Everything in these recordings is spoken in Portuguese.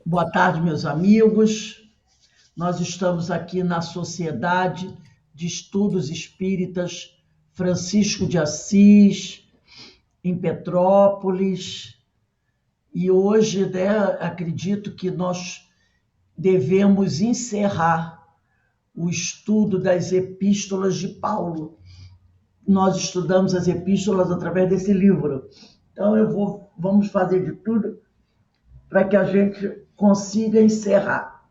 Boa tarde, meus amigos. Nós estamos aqui na Sociedade de Estudos Espíritas Francisco de Assis, em Petrópolis, e hoje, acredito que nós devemos encerrar o estudo das epístolas de Paulo. Nós estudamos as epístolas através desse livro. Então, vamos fazer de tudo para que a gente consiga encerrar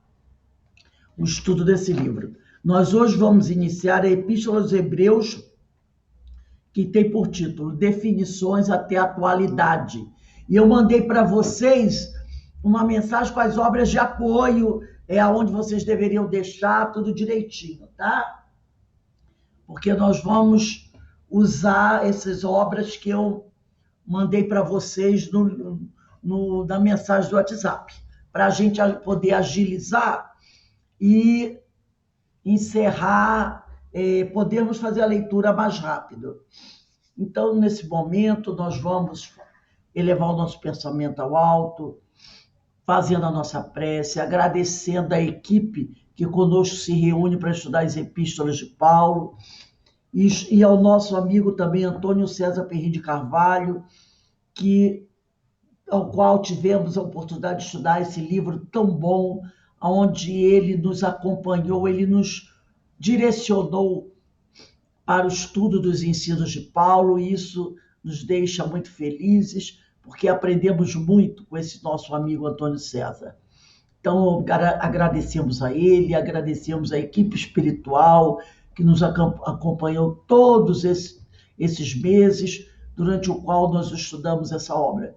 o estudo desse livro. Nós hoje vamos iniciar a Epístola aos Hebreus, que tem por título Definições até a Atualidade. E eu mandei para vocês uma mensagem com as obras de apoio, aonde vocês deveriam deixar tudo direitinho, tá? Porque nós vamos usar essas obras que eu mandei para vocês na mensagem do WhatsApp, para a gente poder agilizar e encerrar, podermos fazer a leitura mais rápido. Então, nesse momento, nós vamos elevar o nosso pensamento ao alto, fazendo a nossa prece, agradecendo a equipe que conosco se reúne para estudar as epístolas de Paulo, e ao nosso amigo também Antônio César Perry de Carvalho, ao qual tivemos a oportunidade de estudar esse livro tão bom, onde ele nos acompanhou, ele nos direcionou para o estudo dos ensinos de Paulo, e isso nos deixa muito felizes, porque aprendemos muito com esse nosso amigo Antônio César. Então, agradecemos a ele, agradecemos a equipe espiritual que nos acompanhou todos esses meses, durante o qual nós estudamos essa obra.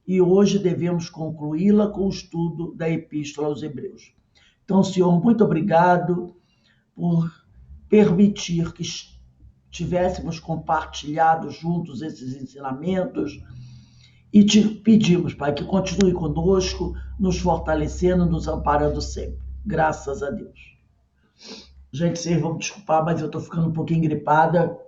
E hoje devemos concluí-la com o estudo da Epístola aos Hebreus. Então, Senhor, muito obrigado por permitir que tivéssemos compartilhado juntos esses ensinamentos, e te pedimos, Pai, que continue conosco, nos fortalecendo, nos amparando sempre. Graças a Deus. Gente, vocês vão me desculpar, mas eu estou ficando um pouquinho gripada.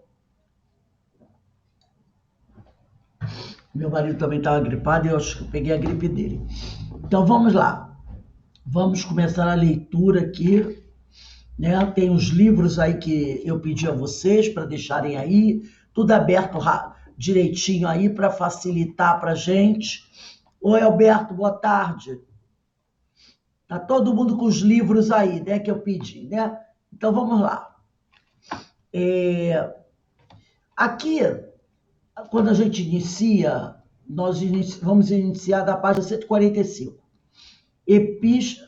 Meu marido também estava gripado e eu acho que eu peguei a gripe dele. Então, vamos lá. Vamos começar a leitura aqui, né? Tem os livros aí que eu pedi a vocês para deixarem aí, tudo aberto direitinho aí para facilitar para a gente. Oi, Alberto, boa tarde. Tá todo mundo com os livros aí, né, que eu pedi, né? Então, vamos lá. Aqui, quando a gente inicia, nós vamos iniciar da página 145.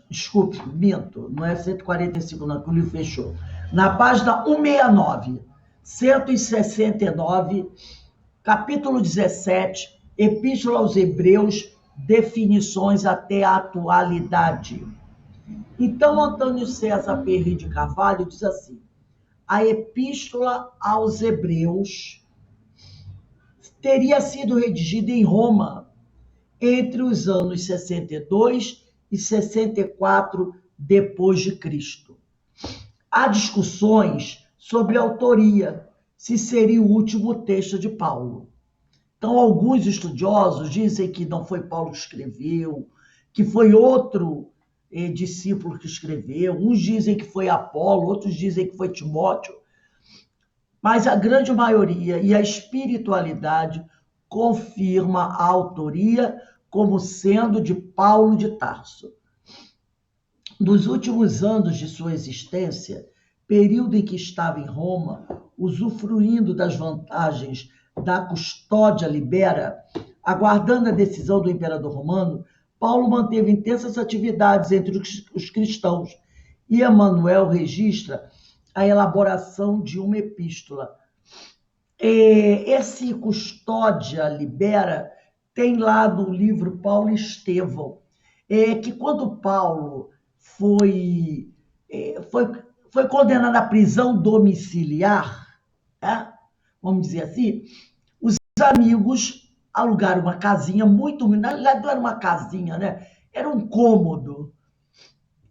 Desculpe, minto, não é 145 não, que o livro fechou. Na página 169, 169, capítulo 17, Epístola aos Hebreus, definições até a atualidade. Então, Antônio César Perry de Carvalho diz assim: a Epístola aos Hebreus teria sido redigida em Roma entre os anos 62 e 64 depois de Cristo. Há discussões sobre a autoria, se seria o último texto de Paulo. Então, alguns estudiosos dizem que não foi Paulo que escreveu, que foi outro discípulo que escreveu. Uns dizem que foi Apolo, outros dizem que foi Timóteo. Mas a grande maioria e a espiritualidade confirma a autoria como sendo de Paulo de Tarso. Nos últimos anos de sua existência, período em que estava em Roma, usufruindo das vantagens da custódia libera, aguardando a decisão do imperador romano, Paulo manteve intensas atividades entre os cristãos, e Emanuel registra a elaboração de uma epístola. Esse custódia libera tem lá no livro Paulo e Estevão, que quando Paulo foi condenado à prisão domiciliar, vamos dizer assim, os amigos alugaram uma casinha muito, na realidade não era uma casinha, né? Era um cômodo,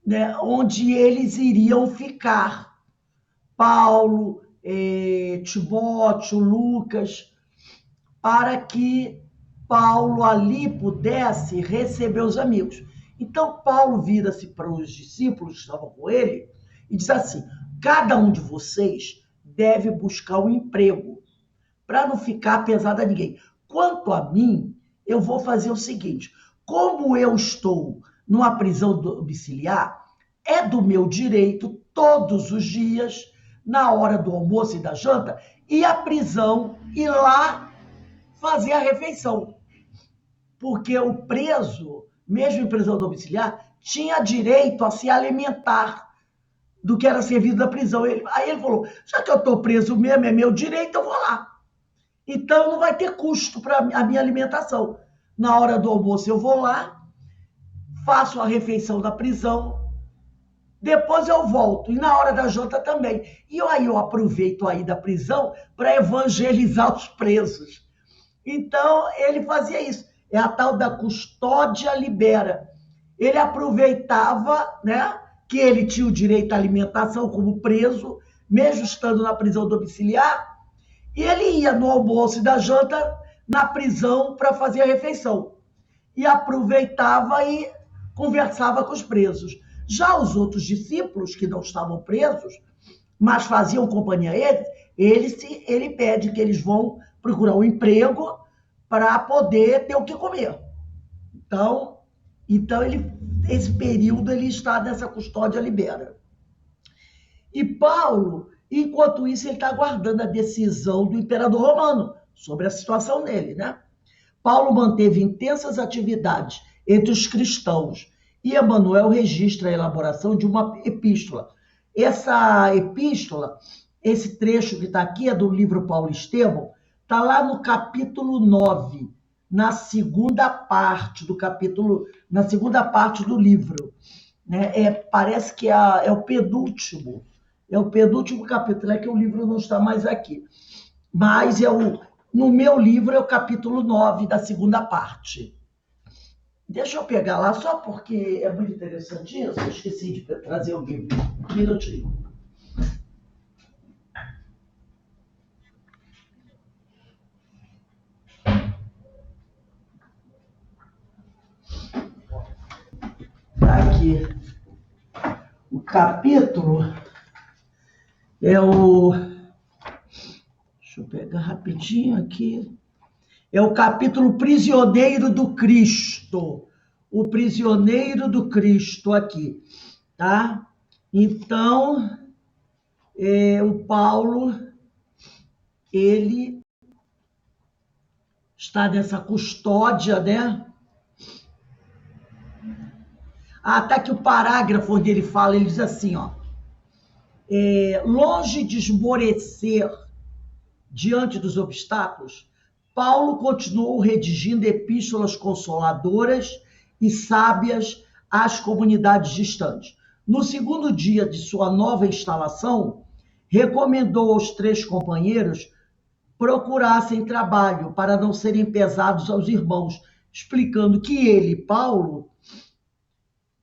né? Onde eles iriam ficar. Paulo, Timóteo, Lucas, para que Paulo ali pudesse receber os amigos. Então, Paulo vira-se para os discípulos que estavam com ele e diz assim: cada um de vocês deve buscar um emprego, para não ficar pesado a ninguém. Quanto a mim, eu vou fazer o seguinte: como eu estou numa prisão domiciliar, é do meu direito, todos os dias, na hora do almoço e da janta, ir à prisão e lá fazer a refeição. Porque o preso, mesmo em prisão domiciliar, tinha direito a se alimentar do que era servido da prisão. Aí ele falou: já que eu estou preso mesmo, é meu direito, eu vou lá. Então não vai ter custo para a minha alimentação. Na hora do almoço eu vou lá, faço a refeição da prisão, depois eu volto. E na hora da janta também. E aí eu aproveito aí da prisão para evangelizar os presos. Então ele fazia isso. É a tal da custódia libera. Ele aproveitava, né, que ele tinha o direito à alimentação como preso, mesmo estando na prisão domiciliar, e ele ia no almoço e da janta na prisão para fazer a refeição. E aproveitava e conversava com os presos. Já os outros discípulos, que não estavam presos, mas faziam companhia a ele pede que eles vão procurar um emprego para poder ter o que comer. Então esse período ele está nessa custódia libera. E Paulo, enquanto isso, ele está aguardando a decisão do imperador romano sobre a situação dele, né? Paulo manteve intensas atividades entre os cristãos e Emanuel registra a elaboração de uma epístola. Essa epístola, esse trecho que está aqui é do livro Paulo e Estevão, está lá no capítulo 9, na segunda parte do capítulo, na segunda parte do livro. Né? Parece que é o penúltimo. É o penúltimo capítulo, é que o livro não está mais aqui. Mas no meu livro é o capítulo 9 da segunda parte. Deixa eu pegar lá, só porque é muito interessante isso. Eu esqueci de trazer o livro. Um minutinho. Está aqui. O capítulo é o... Deixa eu pegar rapidinho aqui. É o capítulo Prisioneiro do Cristo. O Prisioneiro do Cristo aqui, tá? Então, o Paulo, ele está nessa custódia, né? Tá aqui o parágrafo onde ele fala, ele diz assim, ó. Longe de esmorecer diante dos obstáculos, Paulo continuou redigindo epístolas consoladoras e sábias às comunidades distantes. No segundo dia de sua nova instalação, recomendou aos 3 companheiros procurassem trabalho para não serem pesados aos irmãos, explicando que ele, Paulo,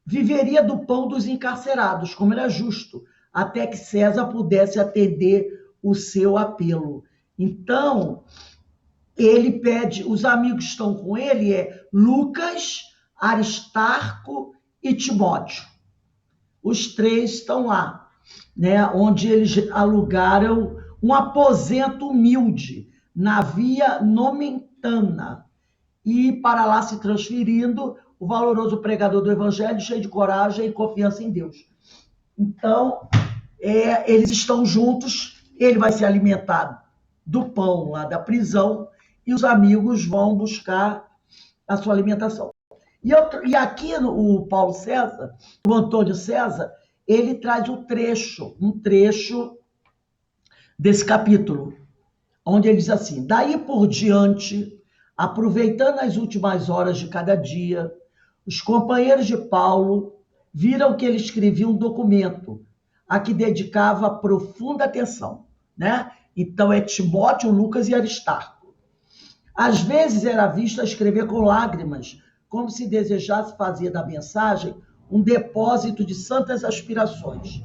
viveria do pão dos encarcerados, como era justo, até que César pudesse atender o seu apelo. Então, ele pede, os amigos que estão com ele Lucas, Aristarco e Timóteo. Os 3 estão lá, né, onde eles alugaram um aposento humilde na Via Nomentana e para lá se transferindo o valoroso pregador do evangelho, cheio de coragem e confiança em Deus. Então, eles estão juntos, ele vai ser alimentado do pão lá da prisão e os amigos vão buscar a sua alimentação. E aqui o Paulo César, o Antônio César, ele traz um trecho desse capítulo, onde ele diz assim: daí por diante, aproveitando as últimas horas de cada dia, os companheiros de Paulo viram que ele escrevia um documento a que dedicava profunda atenção, né? Então é Timóteo, Lucas e Aristarco. Às vezes era visto a escrever com lágrimas, como se desejasse fazer da mensagem um depósito de santas inspirações.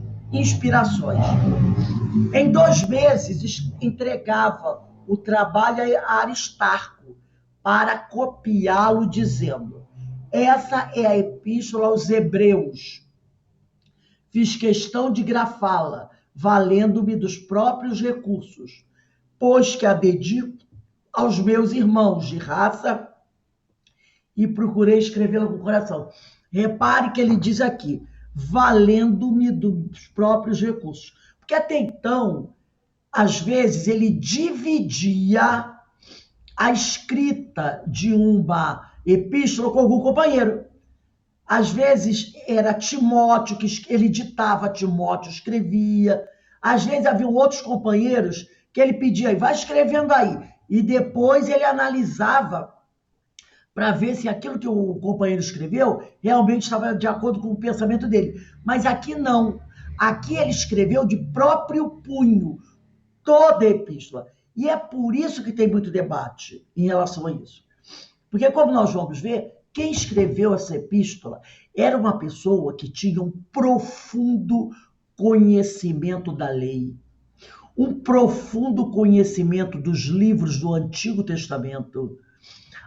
Em 2 meses entregava o trabalho a Aristarco para copiá-lo, dizendo: Essa é a epístola aos Hebreus. Fiz questão de grafá-la, valendo-me dos próprios recursos, pois que a dedico aos meus irmãos de raça e procurei escrevê-la com o coração. Repare que ele diz aqui, valendo-me dos próprios recursos. Porque até então, às vezes, ele dividia a escrita de uma epístola com algum companheiro. Às vezes era Timóteo, que ele ditava, Timóteo escrevia. Às vezes haviam outros companheiros que ele pedia, vai escrevendo aí. E depois ele analisava para ver se aquilo que o companheiro escreveu realmente estava de acordo com o pensamento dele. Mas aqui não. Aqui ele escreveu de próprio punho toda a epístola. E é por isso que tem muito debate em relação a isso. Porque, como nós vamos ver, quem escreveu essa epístola era uma pessoa que tinha um profundo conhecimento da lei, um profundo conhecimento dos livros do Antigo Testamento,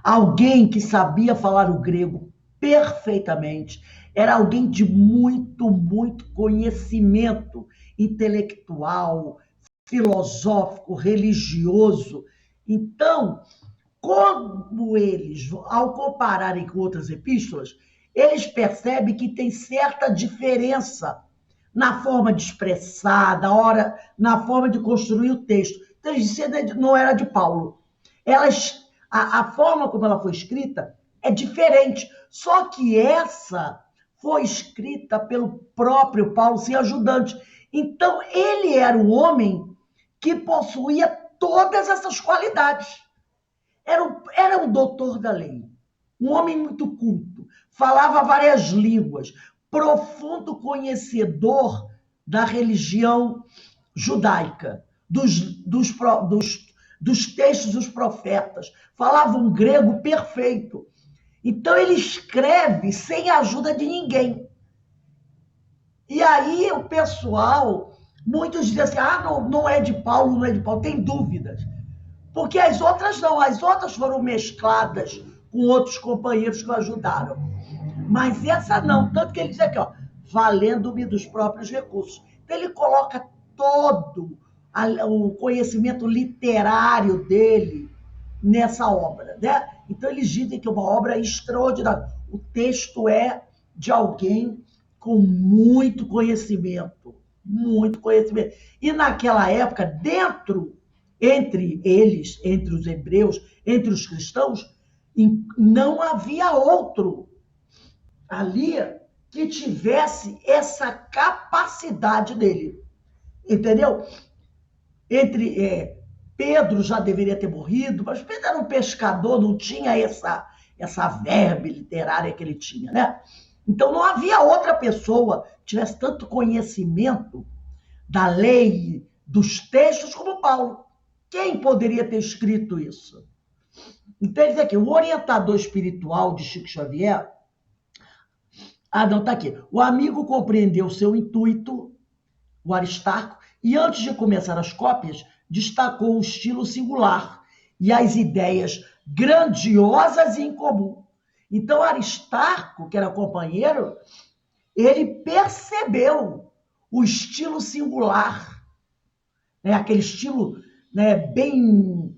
alguém que sabia falar o grego perfeitamente, era alguém de muito, muito conhecimento intelectual, filosófico, religioso. Então, como eles, ao compararem com outras epístolas, eles percebem que tem certa diferença na forma de expressar, na forma de construir o texto. Então, eles disseram que não era de Paulo. A forma como ela foi escrita é diferente. Só que essa foi escrita pelo próprio Paulo, sem ajudante. Então, ele era um homem que possuía todas essas qualidades. Era um doutor da lei, um homem muito culto, falava várias línguas, profundo conhecedor da religião judaica, dos textos dos profetas, falava um grego perfeito. Então ele escreve sem a ajuda de ninguém. E aí o pessoal, muitos dizem assim, não é de Paulo, não é de Paulo, tem dúvidas. Porque as outras não, as outras foram mescladas com outros companheiros que o ajudaram. Mas essa não, tanto que ele diz aqui, valendo-me dos próprios recursos. Então ele coloca todo o conhecimento literário dele nessa obra, né? Então eles dizem que é uma obra extraordinária. O texto é de alguém com muito conhecimento, muito conhecimento. E naquela época, entre eles, entre os hebreus, entre os cristãos, não havia outro ali que tivesse essa capacidade dele. Entendeu? Pedro já deveria ter morrido, mas Pedro era um pescador, não tinha essa verve literária que ele tinha, né? Então não havia outra pessoa que tivesse tanto conhecimento da lei, dos textos como Paulo. Quem poderia ter escrito isso? Então, ele diz aqui, o orientador espiritual de Chico Xavier... não, está aqui. O amigo compreendeu seu intuito, o Aristarco, e antes de começar as cópias, destacou o estilo singular e as ideias grandiosas e incomum. Então, Aristarco, que era companheiro, ele percebeu o estilo singular, né? Aquele estilo, né, bem,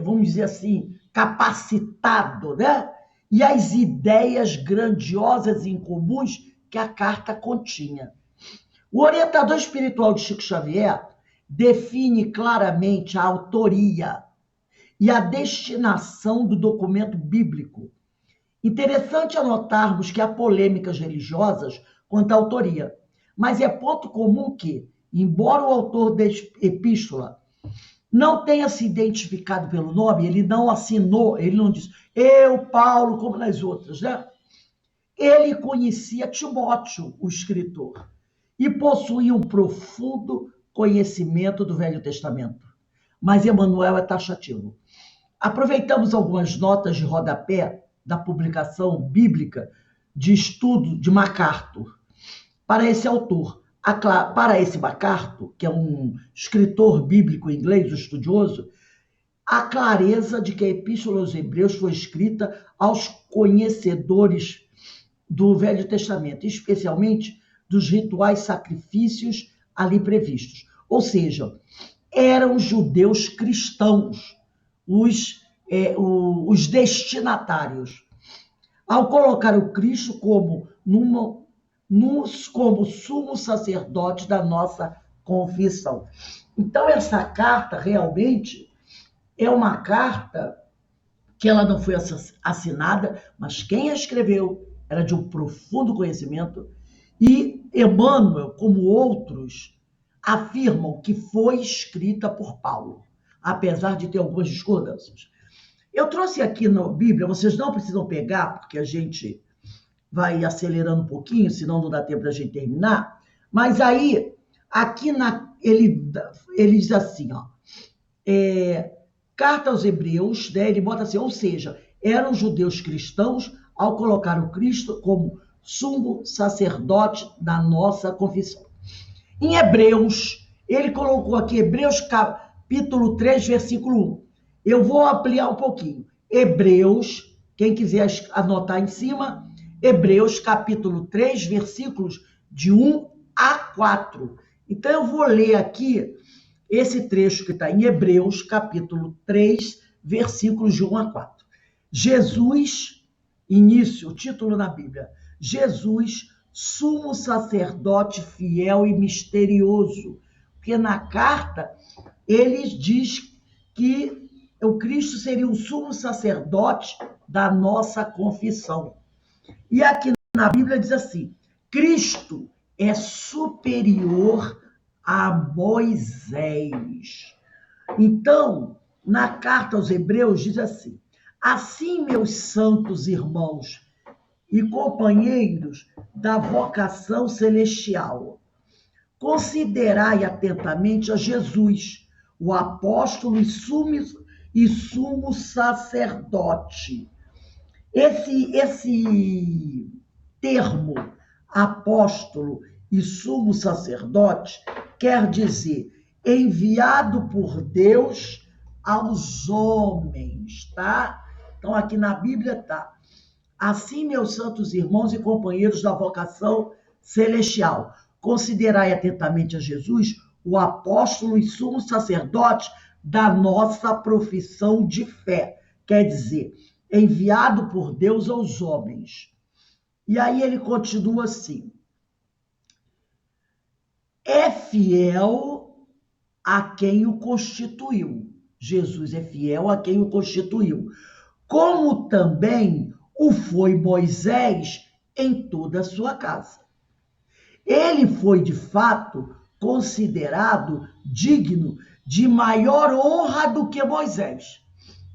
vamos dizer assim, capacitado, né? E as ideias grandiosas e incomuns que a carta continha. O orientador espiritual de Chico Xavier define claramente a autoria e a destinação do documento bíblico. Interessante anotarmos que há polêmicas religiosas quanto à autoria, mas é ponto comum que, embora o autor da epístola não tenha se identificado pelo nome, ele não assinou, ele não disse, eu, Paulo, como nas outras, né? Ele conhecia Timóteo, o escritor, e possuía um profundo conhecimento do Velho Testamento. Mas Emmanuel é taxativo. Aproveitamos algumas notas de rodapé da publicação bíblica de estudo de MacArthur para esse autor. Para esse MacArthur, que é um escritor bíblico inglês, um estudioso, a clareza de que a Epístola aos Hebreus foi escrita aos conhecedores do Velho Testamento, especialmente dos rituais sacrifícios ali previstos. Ou seja, eram judeus cristãos, os destinatários. Ao colocar o Cristo como sumo sacerdote da nossa confissão. Então, essa carta realmente é uma carta que ela não foi assinada, mas quem a escreveu era de um profundo conhecimento, e Emmanuel, como outros, afirmam que foi escrita por Paulo, apesar de ter algumas discordâncias. Eu trouxe aqui na Bíblia, vocês não precisam pegar, porque a gente vai acelerando um pouquinho, senão não dá tempo da gente terminar, mas aí, aqui ele diz assim, ó, carta aos Hebreus, né, ele bota assim, ou seja, eram judeus cristãos ao colocar o Cristo como sumo sacerdote da nossa confissão. Em Hebreus, ele colocou aqui, Hebreus capítulo 3, versículo 1. Eu vou ampliar um pouquinho. Hebreus, quem quiser anotar em cima, Hebreus capítulo 3, versículos de 1 a 4. Então eu vou ler aqui esse trecho que está em Hebreus capítulo 3, versículos de 1 a 4. Jesus, início, o título na Bíblia, Jesus, sumo sacerdote fiel e misterioso, porque na carta ele diz que o Cristo seria o sumo sacerdote da nossa confissão. E aqui na Bíblia diz assim, Cristo é superior a Moisés. Então, na carta aos Hebreus diz assim, assim, meus santos irmãos e companheiros da vocação celestial, considerai atentamente a Jesus, o apóstolo e sumo sacerdote. Esse termo, apóstolo e sumo sacerdote, quer dizer enviado por Deus aos homens, tá? Então, aqui na Bíblia tá. Assim, meus santos irmãos e companheiros da vocação celestial, considerai atentamente a Jesus, o apóstolo e sumo sacerdote da nossa profissão de fé. Quer dizer, enviado por Deus aos homens. E aí ele continua assim. É fiel a quem o constituiu. Jesus é fiel a quem o constituiu. Como também o foi Moisés em toda a sua casa. Ele foi, de fato, considerado digno de maior honra do que Moisés.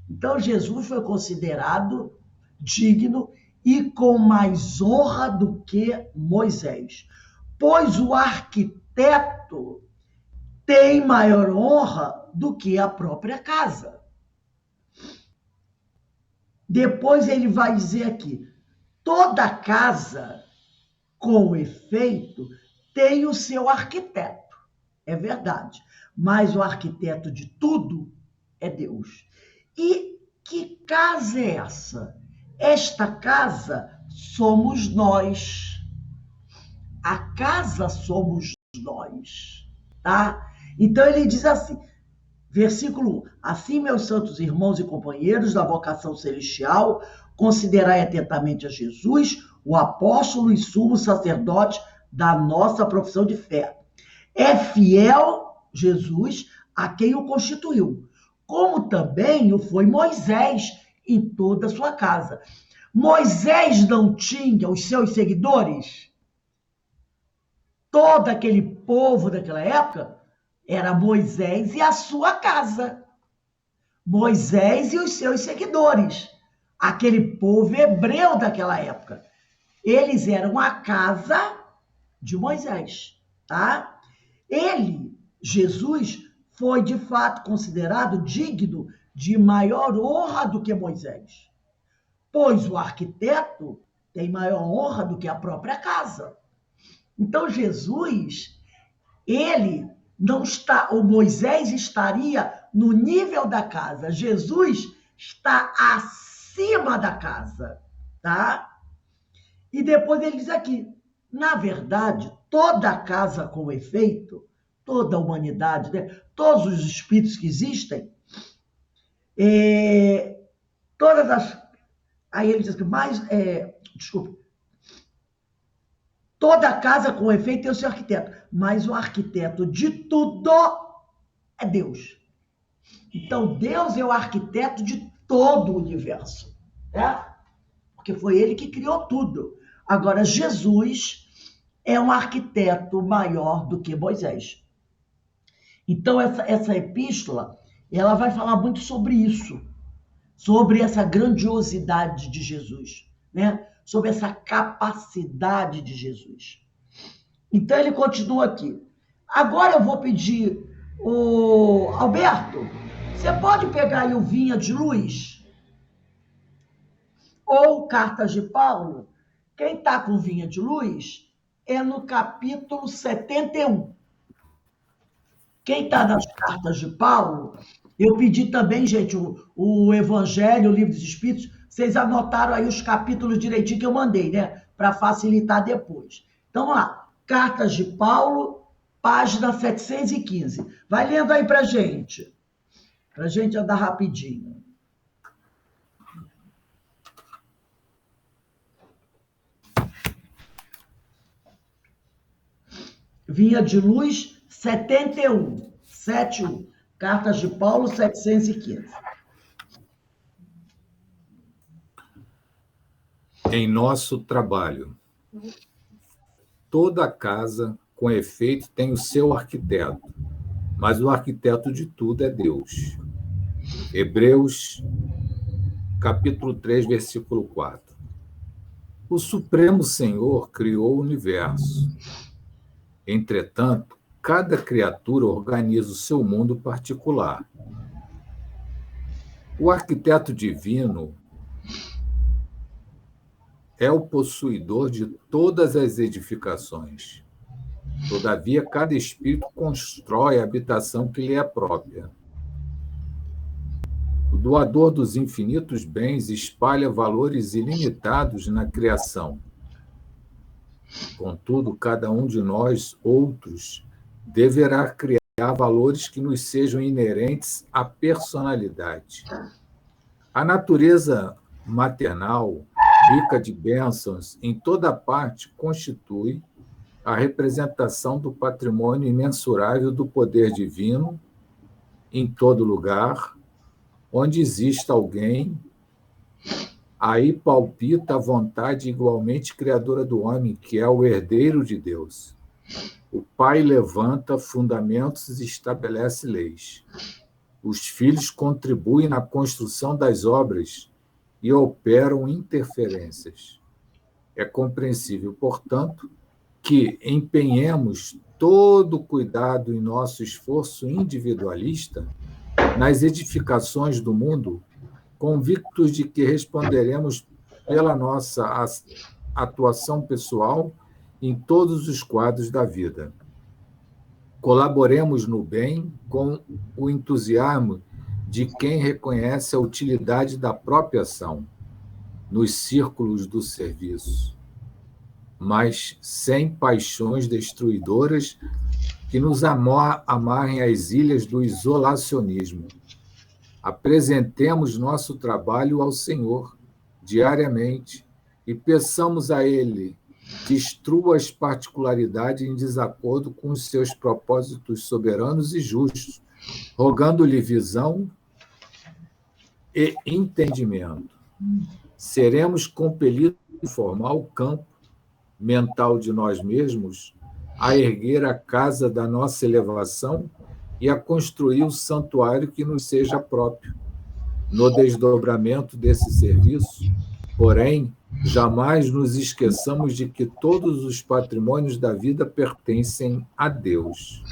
Então, Jesus foi considerado digno e com mais honra do que Moisés. Pois o arquiteto tem maior honra do que a própria casa. Depois ele vai dizer aqui, toda casa, com efeito, tem o seu arquiteto. É verdade. Mas o arquiteto de tudo é Deus. E que casa é essa? Esta casa somos nós. A casa somos nós, tá? Então ele diz assim, versículo 1, assim, meus santos irmãos e companheiros da vocação celestial, considerai atentamente a Jesus, o apóstolo e sumo sacerdote da nossa profissão de fé. É fiel, Jesus, a quem o constituiu, como também o foi Moisés em toda a sua casa. Moisés não tinha os seus seguidores? Todo aquele povo daquela época era Moisés e a sua casa. Moisés e os seus seguidores. Aquele povo hebreu daquela época. Eles eram a casa de Moisés, tá? Ele, Jesus, foi de fato considerado digno de maior honra do que Moisés. Pois o arquiteto tem maior honra do que a própria casa. Então, Jesus, ele não está, o Moisés estaria no nível da casa. Jesus está acima da casa, tá? E depois ele diz aqui, na verdade, toda a casa com efeito, toda a humanidade, né? Todos os espíritos que existem, todas as... Aí ele diz que desculpa, toda casa com efeito tem o seu arquiteto, mas o arquiteto de tudo é Deus. Então, Deus é o arquiteto de todo o universo, né? Porque foi ele que criou tudo. Agora, Jesus é um arquiteto maior do que Moisés. Então, essa epístola, ela vai falar muito sobre isso, sobre essa grandiosidade de Jesus, né? Sobre essa capacidade de Jesus. Então, ele continua aqui. Agora eu vou pedir, Alberto, você pode pegar aí o Vinha de Luz? Ou Cartas de Paulo? Quem está com Vinha de Luz é no capítulo 71. Quem está nas Cartas de Paulo, eu pedi também, gente, o Evangelho, o Livro dos Espíritos, vocês anotaram aí os capítulos direitinho que eu mandei, né? Para facilitar depois. Então, vamos lá. Cartas de Paulo, página 715. Vai lendo aí para gente andar rapidinho. Vinha de Luz, 71. 71. Cartas de Paulo, 715. Em nosso trabalho, toda casa, com efeito, tem o seu arquiteto, mas o arquiteto de tudo é Deus. Hebreus, capítulo 3, versículo 4. O Supremo Senhor criou o universo. Entretanto, cada criatura organiza o seu mundo particular. O arquiteto divino é o possuidor de todas as edificações. Todavia, cada espírito constrói a habitação que lhe é própria. O doador dos infinitos bens espalha valores ilimitados na criação. Contudo, cada um de nós, outros, deverá criar valores que nos sejam inerentes à personalidade. A natureza maternal, rica de bênçãos em toda parte, constitui a representação do patrimônio imensurável do poder divino em todo lugar. Onde existe alguém, aí palpita a vontade igualmente criadora do homem, que é o herdeiro de Deus. O pai levanta fundamentos e estabelece leis. Os filhos contribuem na construção das obras e operam interferências. É compreensível, portanto, que empenhemos todo o cuidado em nosso esforço individualista nas edificações do mundo, convictos de que responderemos pela nossa atuação pessoal em todos os quadros da vida. Colaboremos no bem com o entusiasmo de quem reconhece a utilidade da própria ação nos círculos do serviço, mas sem paixões destruidoras que nos amarrem às ilhas do isolacionismo. Apresentemos nosso trabalho ao Senhor diariamente e peçamos a Ele destrua as particularidades em desacordo com os seus propósitos soberanos e justos, rogando-lhe visão e entendimento. Seremos compelidos a formar o campo mental de nós mesmos, a erguer a casa da nossa elevação e a construir o santuário que nos seja próprio. No desdobramento desse serviço, porém, jamais nos esqueçamos de que todos os patrimônios da vida pertencem a Deus.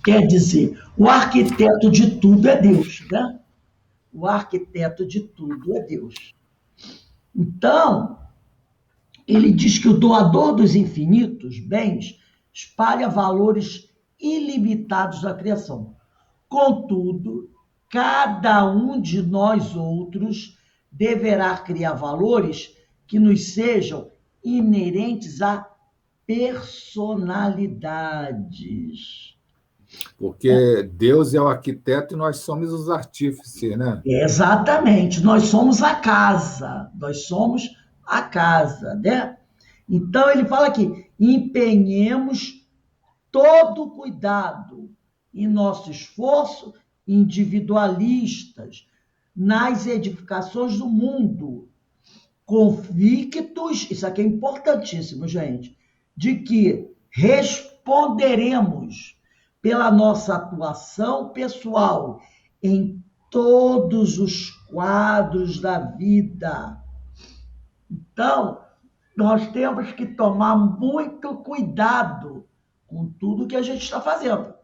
Quer dizer, o arquiteto de tudo é Deus, né? O arquiteto de tudo é Deus. Então, ele diz que o doador dos infinitos bens espalha valores ilimitados da criação. Contudo, cada um de nós outros deverá criar valores que nos sejam inerentes a personalidades. Porque Deus é o arquiteto e nós somos os artífices, né? Exatamente, nós somos a casa, né? Então ele fala aqui, empenhemos todo o cuidado em nosso esforço individualistas nas edificações do mundo, convictos, isso aqui é importantíssimo, gente, de que responderemos pela nossa atuação pessoal em todos os quadros da vida. Então, nós temos que tomar muito cuidado com tudo que a gente está fazendo,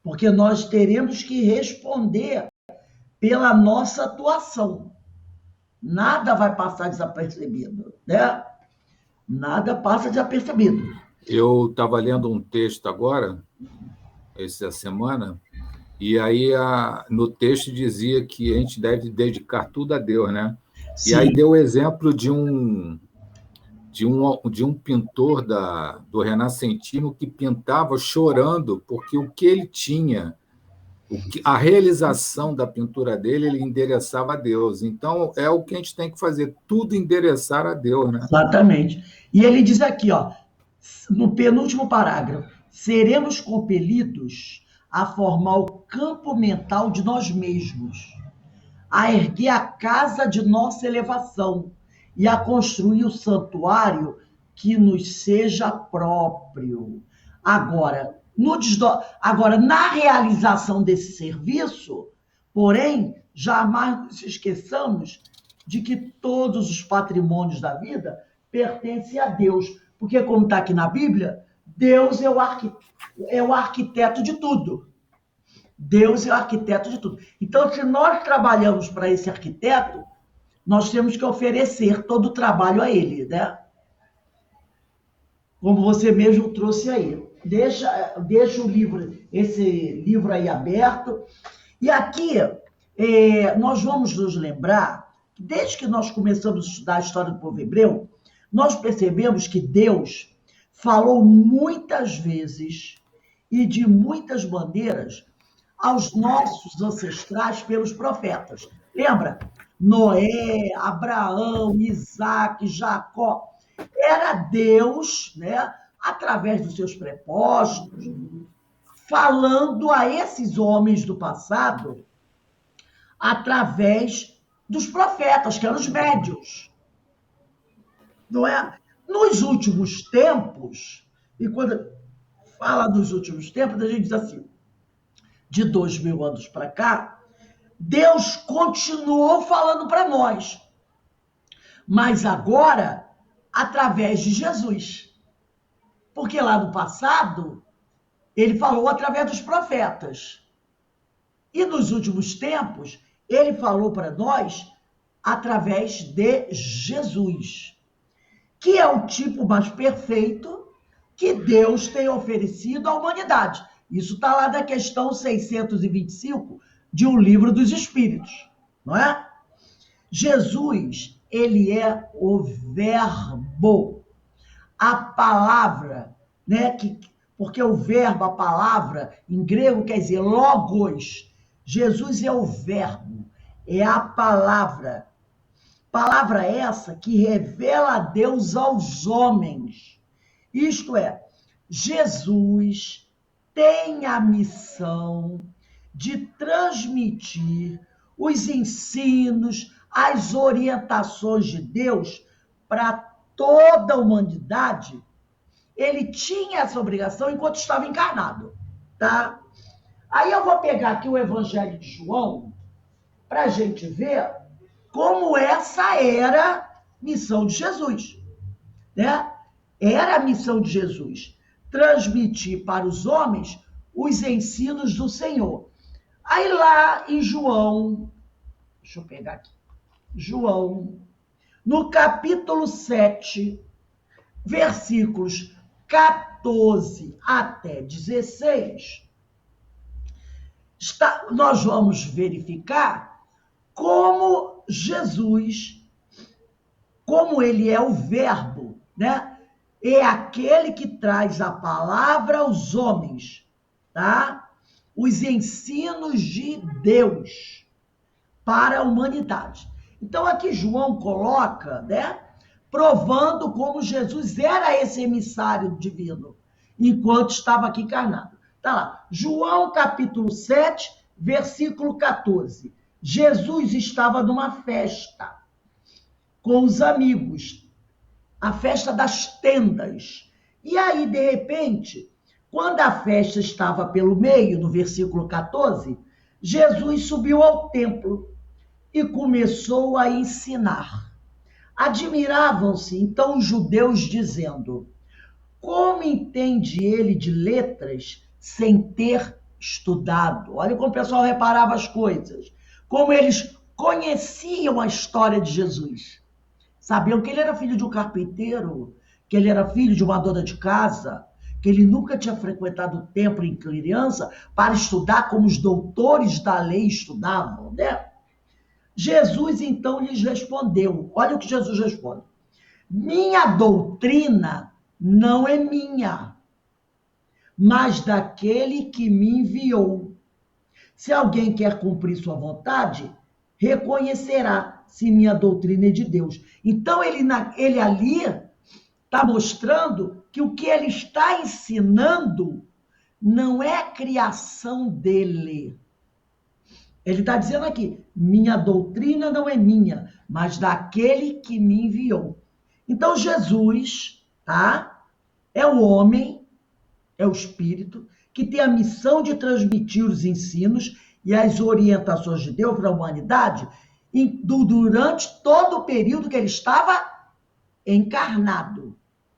porque nós teremos que responder pela nossa atuação. Nada vai passar desapercebido, né? Nada passa desapercebido. Eu estava lendo um texto agora, essa semana, e aí no texto dizia que a gente deve dedicar tudo a Deus, né? Sim. E aí deu o exemplo de um pintor do Renascentismo que pintava chorando, porque o que ele tinha, a realização da pintura dele, ele endereçava a Deus. Então, é o que a gente tem que fazer, tudo endereçar a Deus, né? Exatamente. E ele diz aqui, ó, no penúltimo parágrafo, seremos compelidos a formar o campo mental de nós mesmos, a erguer a casa de nossa elevação e a construir o santuário que nos seja próprio. Agora, na realização desse serviço, porém, jamais nos esqueçamos de que todos os patrimônios da vida pertencem a Deus. Porque, como está aqui na Bíblia, Deus é o arquiteto de tudo. Deus é o arquiteto de tudo. Então, se nós trabalhamos para esse arquiteto, nós temos que oferecer todo o trabalho a ele, né? Como você mesmo trouxe aí. Deixa esse livro aí aberto. E aqui, nós vamos nos lembrar, desde que nós começamos a estudar a história do povo hebreu, nós percebemos que Deus falou muitas vezes e de muitas maneiras aos nossos ancestrais pelos profetas. Lembra? Noé, Abraão, Isaac, Jacó. Era Deus, né, através dos seus propósitos, falando a esses homens do passado através dos profetas, que eram os médiuns. Não é? Nos últimos tempos, e quando fala dos últimos tempos, a gente diz assim, de 2000 anos para cá, Deus continuou falando para nós, mas agora através de Jesus. Porque lá no passado, ele falou através dos profetas. E nos últimos tempos, ele falou para nós através de Jesus, que é o tipo mais perfeito que Deus tem oferecido à humanidade. Isso está lá na questão 625 de O Livro dos Espíritos, não é? Jesus, ele é o verbo, a palavra, né? Porque o verbo, a palavra, em grego quer dizer logos. Jesus é o verbo, é a palavra. Palavra essa que revela a Deus aos homens. Isto é, Jesus tem a missão de transmitir os ensinos, as orientações de Deus para toda a humanidade. Ele tinha essa obrigação enquanto estava encarnado, tá? Aí eu vou pegar aqui o Evangelho de João para a gente ver como essa era a missão de Jesus, né? Era a missão de Jesus, transmitir para os homens os ensinos do Senhor. Aí lá em João, deixa eu pegar aqui, João, no capítulo 7, versículos 14 até 16, nós vamos verificar como Jesus, como ele é o verbo, né? É aquele que traz a palavra aos homens, tá? Os ensinos de Deus para a humanidade. Então aqui João coloca, né? Provando como Jesus era esse emissário divino, enquanto estava aqui encarnado. Tá lá, João capítulo 7, versículo 14. Jesus estava numa festa com os amigos, a festa das tendas. E aí, de repente, quando a festa estava pelo meio, no versículo 14, Jesus subiu ao templo e começou a ensinar. Admiravam-se então os judeus, dizendo: como entende ele de letras sem ter estudado? Olha como o pessoal reparava as coisas, como eles conheciam a história de Jesus. Sabiam que ele era filho de um carpinteiro, que ele era filho de uma dona de casa, que ele nunca tinha frequentado o templo em criança para estudar como os doutores da lei estudavam, né? Jesus então lhes respondeu. Olha o que Jesus responde: minha doutrina não é minha, mas daquele que me enviou. Se alguém quer cumprir sua vontade, reconhecerá se minha doutrina é de Deus. Então ele ali está mostrando que o que ele está ensinando não é a criação dele. Ele está dizendo aqui: minha doutrina não é minha, mas daquele que me enviou. Então Jesus, tá? É o homem, é o espírito que tem a missão de transmitir os ensinos e as orientações de Deus para a humanidade durante todo o período que ele estava encarnado.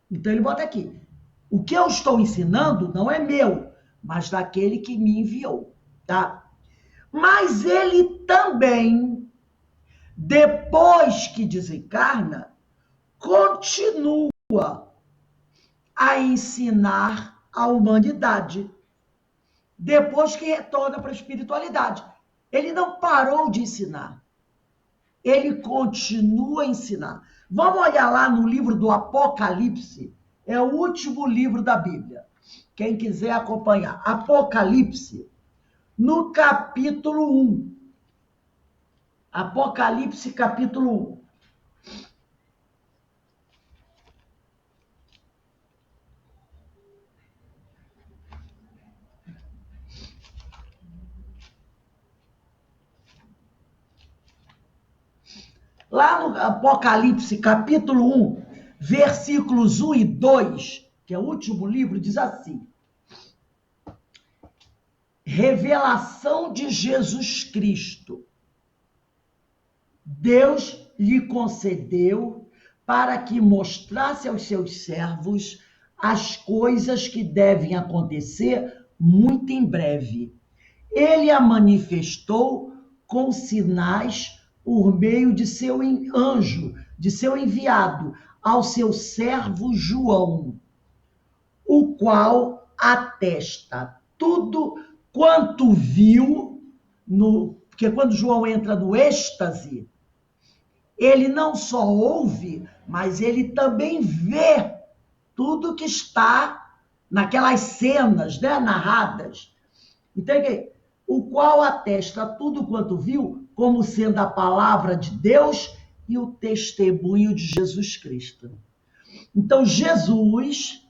Então ele bota aqui: o que eu estou ensinando não é meu, mas daquele que me enviou, tá? Mas ele também, depois que desencarna, continua a ensinar a humanidade, depois que retorna para a espiritualidade. Ele não parou de ensinar, ele continua a ensinar. Vamos olhar lá no livro do Apocalipse, é o último livro da Bíblia. Quem quiser acompanhar, Apocalipse, no capítulo 1. Apocalipse, capítulo 1. Lá no Apocalipse, capítulo 1, versículos 1 e 2, que é o último livro, diz assim: revelação de Jesus Cristo. Deus lhe concedeu para que mostrasse aos seus servos as coisas que devem acontecer muito em breve. Ele a manifestou com sinais por meio de seu anjo, de seu enviado, ao seu servo João, o qual atesta tudo quanto viu, porque quando João entra no êxtase, ele não só ouve, mas ele também vê tudo que está naquelas cenas, né, narradas. Entende? O qual atesta tudo quanto viu, como sendo a palavra de Deus e o testemunho de Jesus Cristo. Então, Jesus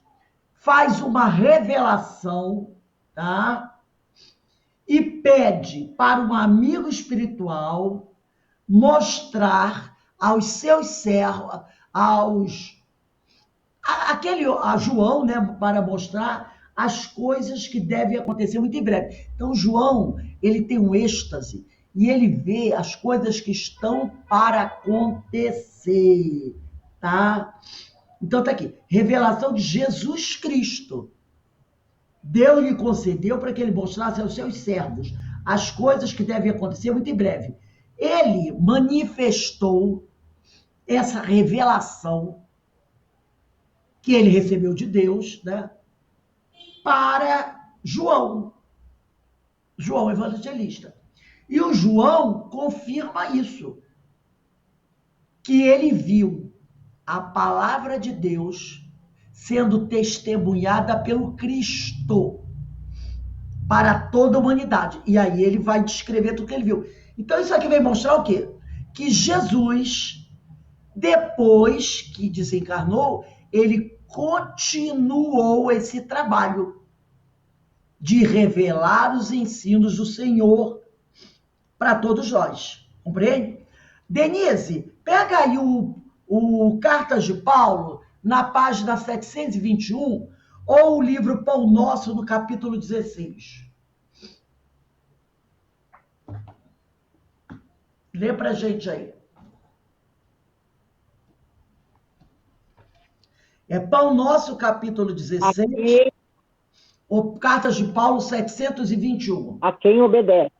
faz uma revelação, tá? E pede para um amigo espiritual mostrar aos seus servos, a João, né, para mostrar as coisas que devem acontecer muito em breve. Então, João, ele tem um êxtase e ele vê as coisas que estão para acontecer, tá? Então, tá aqui, revelação de Jesus Cristo. Deus lhe concedeu para que ele mostrasse aos seus servos as coisas que devem acontecer muito em breve. Ele manifestou essa revelação que ele recebeu de Deus, né, para João. João Evangelista. E o João confirma isso, que ele viu a palavra de Deus sendo testemunhada pelo Cristo para toda a humanidade. E aí ele vai descrever tudo que ele viu. Então isso aqui vem mostrar o quê? Que Jesus, depois que desencarnou, ele continuou esse trabalho de revelar os ensinos do Senhor para todos nós. Compreende? Denise, pega aí o Cartas de Paulo, na página 721, ou o livro Pão Nosso, no capítulo 16. Lê pra gente aí. É Pão Nosso, capítulo 16, Aqui, ou Cartas de Paulo, 721. a quem obedece.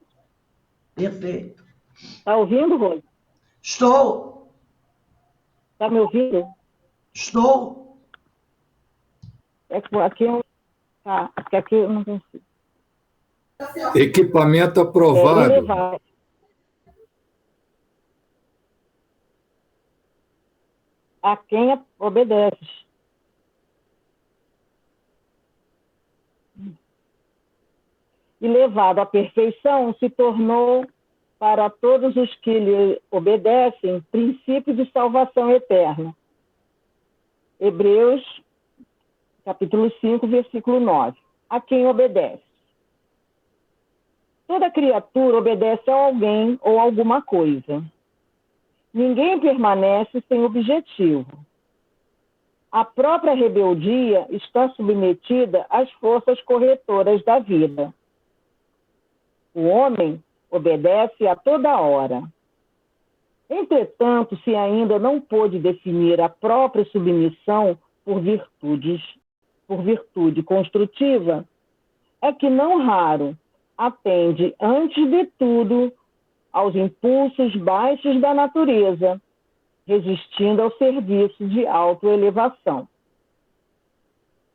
Perfeito. Está ouvindo, Rose? Estou. Está me ouvindo? Estou. É que aqui eu, tá, porque aqui eu não consigo. Equipamento aprovado. Elevado. A quem obedece. E levado à perfeição, se tornou para todos os que lhe obedecem princípio de salvação eterna. Hebreus, capítulo 5, versículo 9. A quem obedece. Toda criatura obedece a alguém ou alguma coisa. Ninguém permanece sem objetivo. A própria rebeldia está submetida às forças corretoras da vida. O homem obedece a toda hora. Entretanto, se ainda não pôde definir a própria submissão por virtude construtiva, é que não raro atende, antes de tudo, aos impulsos baixos da natureza, resistindo ao serviço de autoelevação.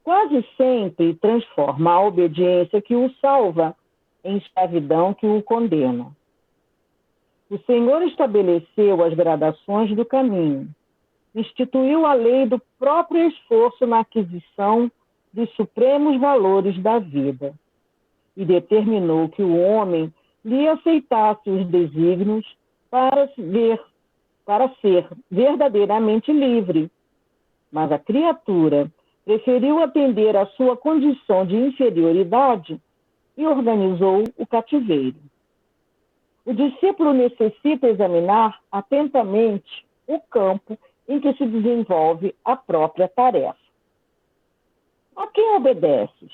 Quase sempre transforma a obediência que o salva em escravidão que o condena. O Senhor estabeleceu as gradações do caminho, instituiu a lei do próprio esforço na aquisição dos supremos valores da vida e determinou que o homem lhe aceitasse os desígnios para ser verdadeiramente livre. Mas a criatura preferiu atender à sua condição de inferioridade e organizou o cativeiro. O discípulo necessita examinar atentamente o campo em que se desenvolve a própria tarefa. A quem obedeces?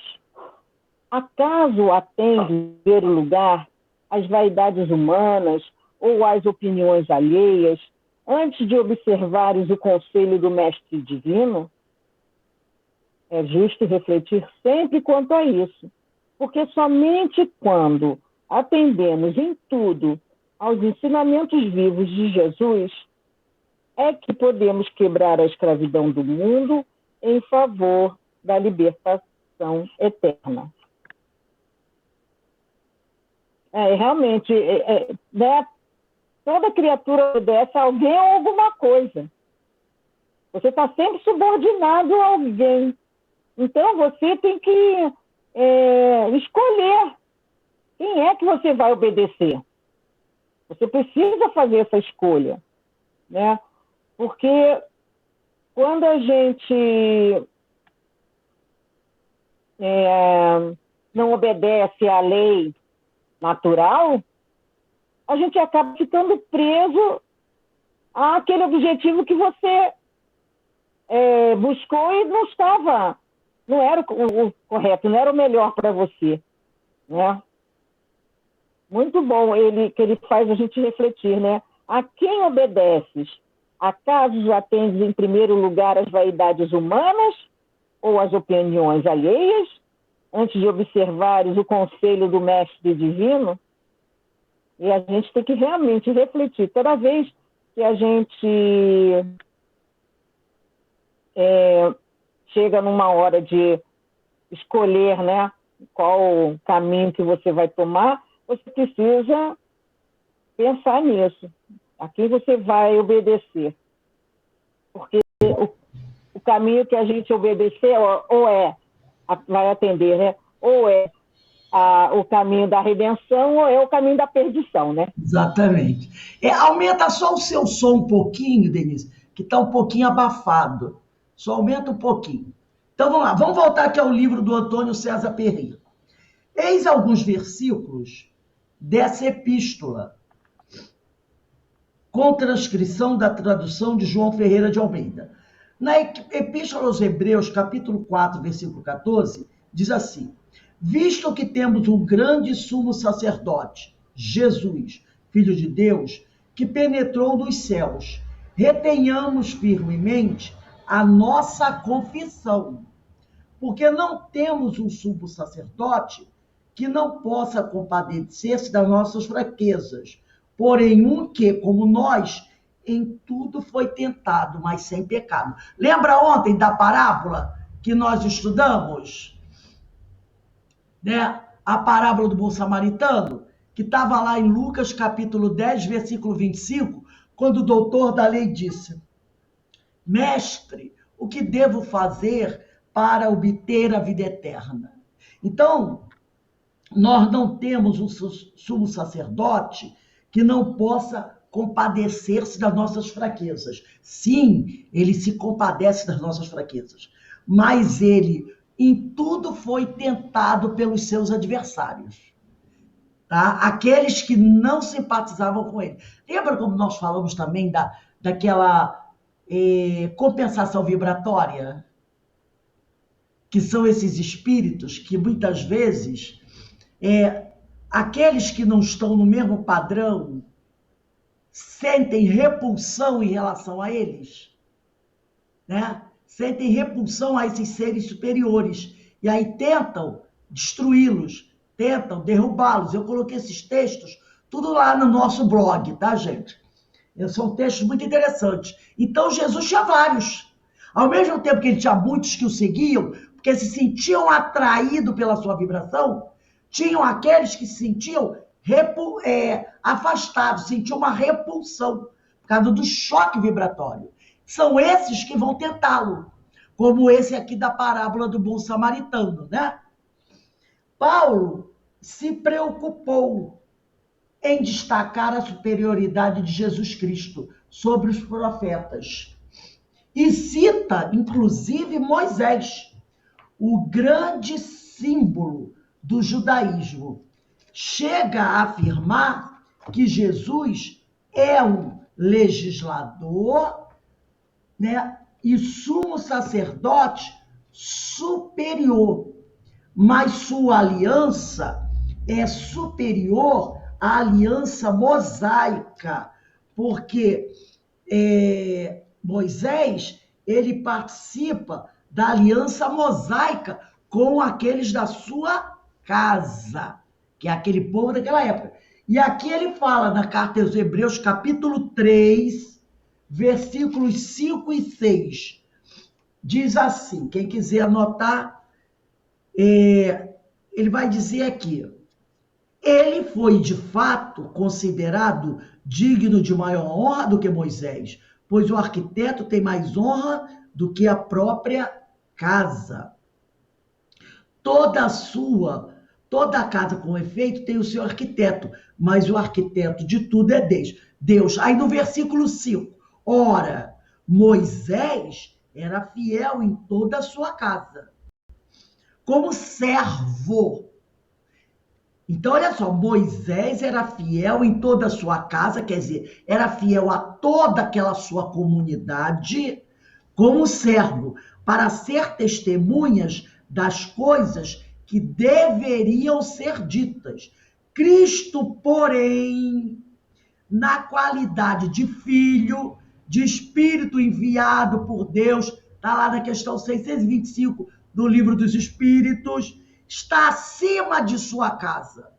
Acaso atende em primeiro lugar às vaidades humanas ou às opiniões alheias, antes de observares o conselho do Mestre Divino? É justo refletir sempre quanto a isso, porque somente quando atendemos em tudo aos ensinamentos vivos de Jesus é que podemos quebrar a escravidão do mundo em favor da libertação eterna. Realmente, né? Toda criatura obedece a alguém ou alguma coisa. Você está sempre subordinado a alguém. Então, você tem que escolher quem é que você vai obedecer. Você precisa fazer essa escolha, né? Porque quando a gente não obedece à lei natural, a gente acaba ficando preso àquele objetivo que você buscou e não era o correto, não era o melhor para você, né? Muito bom que ele faz a gente refletir, né? A quem obedeces? Acaso atendes em primeiro lugar às vaidades humanas ou às opiniões alheias, antes de observares o conselho do Mestre Divino? E a gente tem que realmente refletir. Toda vez que a gente chega numa hora de escolher, né, qual caminho que você vai tomar, você precisa pensar nisso. A quem você vai obedecer. Porque o caminho que a gente obedecer vai atender, né? Ou é o caminho da redenção ou é o caminho da perdição, né? Exatamente. Aumenta só o seu som um pouquinho, Denise, que está um pouquinho abafado. Só aumenta um pouquinho. Então vamos lá, vamos voltar aqui ao livro do Antônio César Pereira. Eis alguns versículos dessa epístola, com transcrição da tradução de João Ferreira de Almeida. Na Epístola aos Hebreus, capítulo 4, versículo 14, diz assim: visto que temos um grande sumo sacerdote, Jesus, Filho de Deus, que penetrou nos céus, retenhamos firmemente a nossa confissão, porque não temos um sumo sacerdote que não possa compadecer-se das nossas fraquezas, porém um que, como nós, em tudo foi tentado, mas sem pecado. Lembra ontem da parábola que nós estudamos? Né? A parábola do bom samaritano, que estava lá em Lucas capítulo 10, versículo 25, quando o doutor da lei disse: mestre, o que devo fazer para obter a vida eterna? Então, nós não temos um sumo sacerdote que não possa compadecer-se das nossas fraquezas. Sim, ele se compadece das nossas fraquezas, mas ele em tudo foi tentado pelos seus adversários, tá? Aqueles que não simpatizavam com ele. Lembra como nós falamos também daquela compensação vibratória? Que são esses espíritos que muitas vezes aqueles que não estão no mesmo padrão sentem repulsão em relação a eles, né? Sentem repulsão a esses seres superiores e aí tentam destruí-los, tentam derrubá-los. Eu coloquei esses textos tudo lá no nosso blog, tá, gente? São textos muito interessantes. Então, Jesus tinha vários. Ao mesmo tempo que ele tinha muitos que o seguiam, porque se sentiam atraídos pela sua vibração, tinham aqueles que se sentiam afastados, sentiam uma repulsão por causa do choque vibratório. São esses que vão tentá-lo, como esse aqui da parábola do bom samaritano, né? Paulo se preocupou em destacar a superioridade de Jesus Cristo sobre os profetas. E cita, inclusive, Moisés, o grande símbolo do judaísmo. Chega a afirmar que Jesus é um legislador, né, e sumo sacerdote superior, mas sua aliança é superior à aliança mosaica, porque Moisés, ele participa da aliança mosaica com aqueles da sua casa, que é aquele povo daquela época. E aqui ele fala na carta aos Hebreus, capítulo 3, versículos 5 e 6. Diz assim, quem quiser anotar, ele vai dizer aqui: ele foi de fato considerado digno de maior honra do que Moisés, pois o arquiteto tem mais honra do que a própria casa. Toda a casa, com efeito, tem o seu arquiteto, mas o arquiteto de tudo é Deus. Aí no versículo 5, ora, Moisés era fiel em toda a sua casa, como servo. Então, olha só, Moisés era fiel em toda a sua casa, quer dizer, era fiel a toda aquela sua comunidade, como servo, para ser testemunhas das coisas que deveriam ser ditas. Cristo, porém, na qualidade de filho, de espírito enviado por Deus, está lá na questão 625 do Livro dos Espíritos, está acima de sua casa.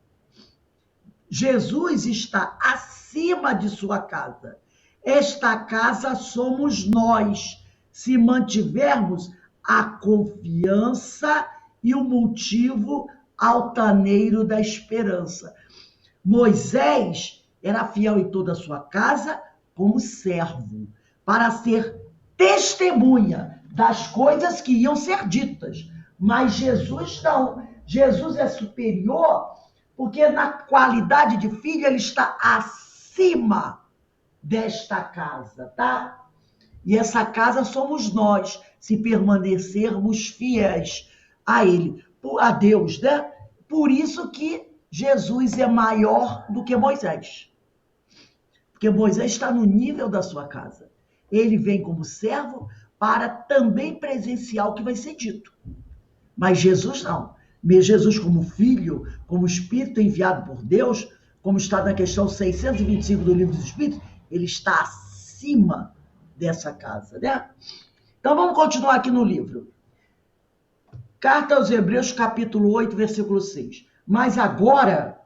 Jesus está acima de sua casa. Esta casa somos nós, se mantivermos a confiança e o motivo altaneiro da esperança. Moisés era fiel em toda a sua casa como servo, para ser testemunha das coisas que iam ser ditas. Mas Jesus não. Jesus é superior porque na qualidade de filho ele está acima desta casa, tá? E essa casa somos nós, se permanecermos fiéis a ele, a Deus, né? Por isso que Jesus é maior do que Moisés. Porque Moisés está no nível da sua casa. Ele vem como servo para também presenciar o que vai ser dito. Mas Jesus não. Jesus como filho, como espírito enviado por Deus, como está na questão 625 do Livro dos Espíritos, ele está acima dessa casa, né? Então vamos continuar aqui no livro. Carta aos Hebreus, capítulo 8, versículo 6. Mas agora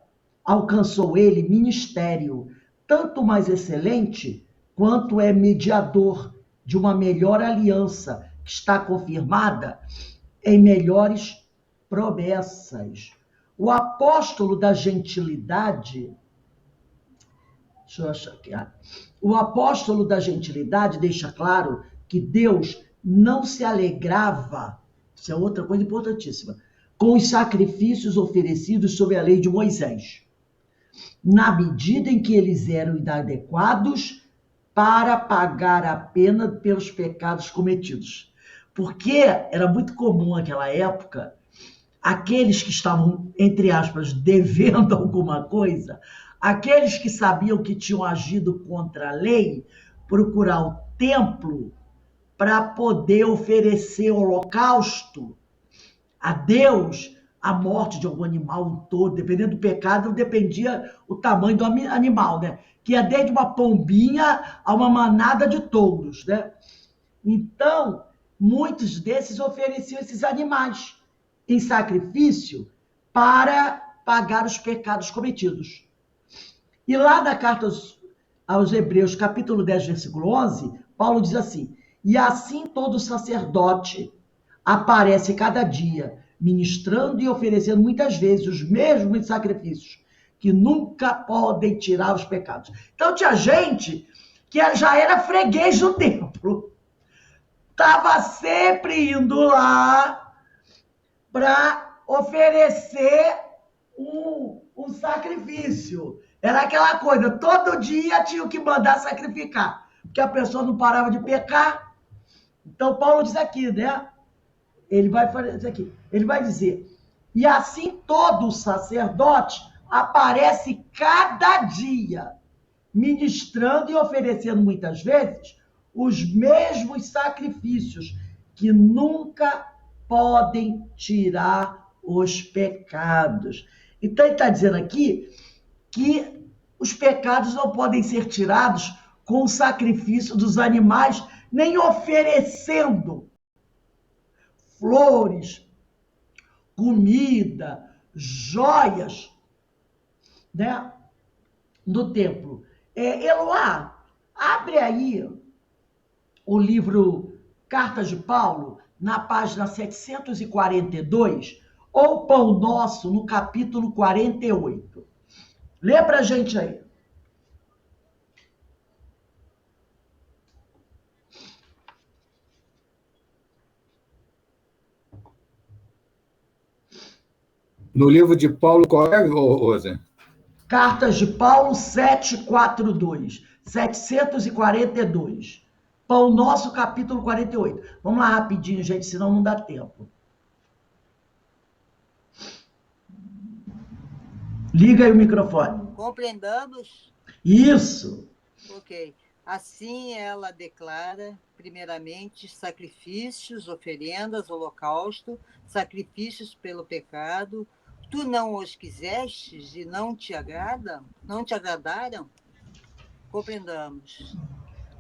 alcançou ele ministério, tanto mais excelente, quanto é mediador de uma melhor aliança, que está confirmada em melhores promessas. O apóstolo da gentilidade, deixa eu achar aqui, o apóstolo da gentilidade deixa claro que Deus não se alegrava, isso é outra coisa importantíssima, com os sacrifícios oferecidos sob a lei de Moisés, na medida em que eles eram inadequados para pagar a pena pelos pecados cometidos. Porque era muito comum naquela época, aqueles que estavam, entre aspas, devendo alguma coisa, aqueles que sabiam que tinham agido contra a lei, procurar o templo para poder oferecer holocausto a Deus, a morte de algum animal, um touro, dependendo do pecado, dependia o tamanho do animal, né? Que ia desde uma pombinha a uma manada de touros, né? Então, muitos desses ofereciam esses animais em sacrifício para pagar os pecados cometidos. E lá na carta aos Hebreus, capítulo 10, versículo 11, Paulo diz assim: e assim todo sacerdote aparece cada dia, ministrando e oferecendo muitas vezes os mesmos sacrifícios, que nunca podem tirar os pecados. Então tinha gente que já era freguês do templo, estava sempre indo lá para oferecer um sacrifício. Era aquela coisa, todo dia tinha que mandar sacrificar, porque a pessoa não parava de pecar. Então Paulo diz aqui, né? Ele vai fazer isso aqui. Ele vai dizer: e assim todo sacerdote aparece cada dia, ministrando e oferecendo muitas vezes os mesmos sacrifícios, que nunca podem tirar os pecados. Então ele está dizendo aqui que os pecados não podem ser tirados com o sacrifício dos animais, nem oferecendo flores, comida, joias, né, no templo. Eloá, abre aí o livro Cartas de Paulo, na página 742, ou Pão Nosso, no capítulo 48. Lê pra gente aí. No livro de Paulo, qual é, Rosa? Cartas de Paulo 742, 742. Pão Nosso, capítulo 48. Vamos lá rapidinho, gente, senão não dá tempo. Liga aí o microfone. Compreendamos? Isso. Ok. Assim ela declara, primeiramente, sacrifícios, oferendas, holocausto, sacrifícios pelo pecado. Tu não os quisestes e não te agradaram? Compreendamos.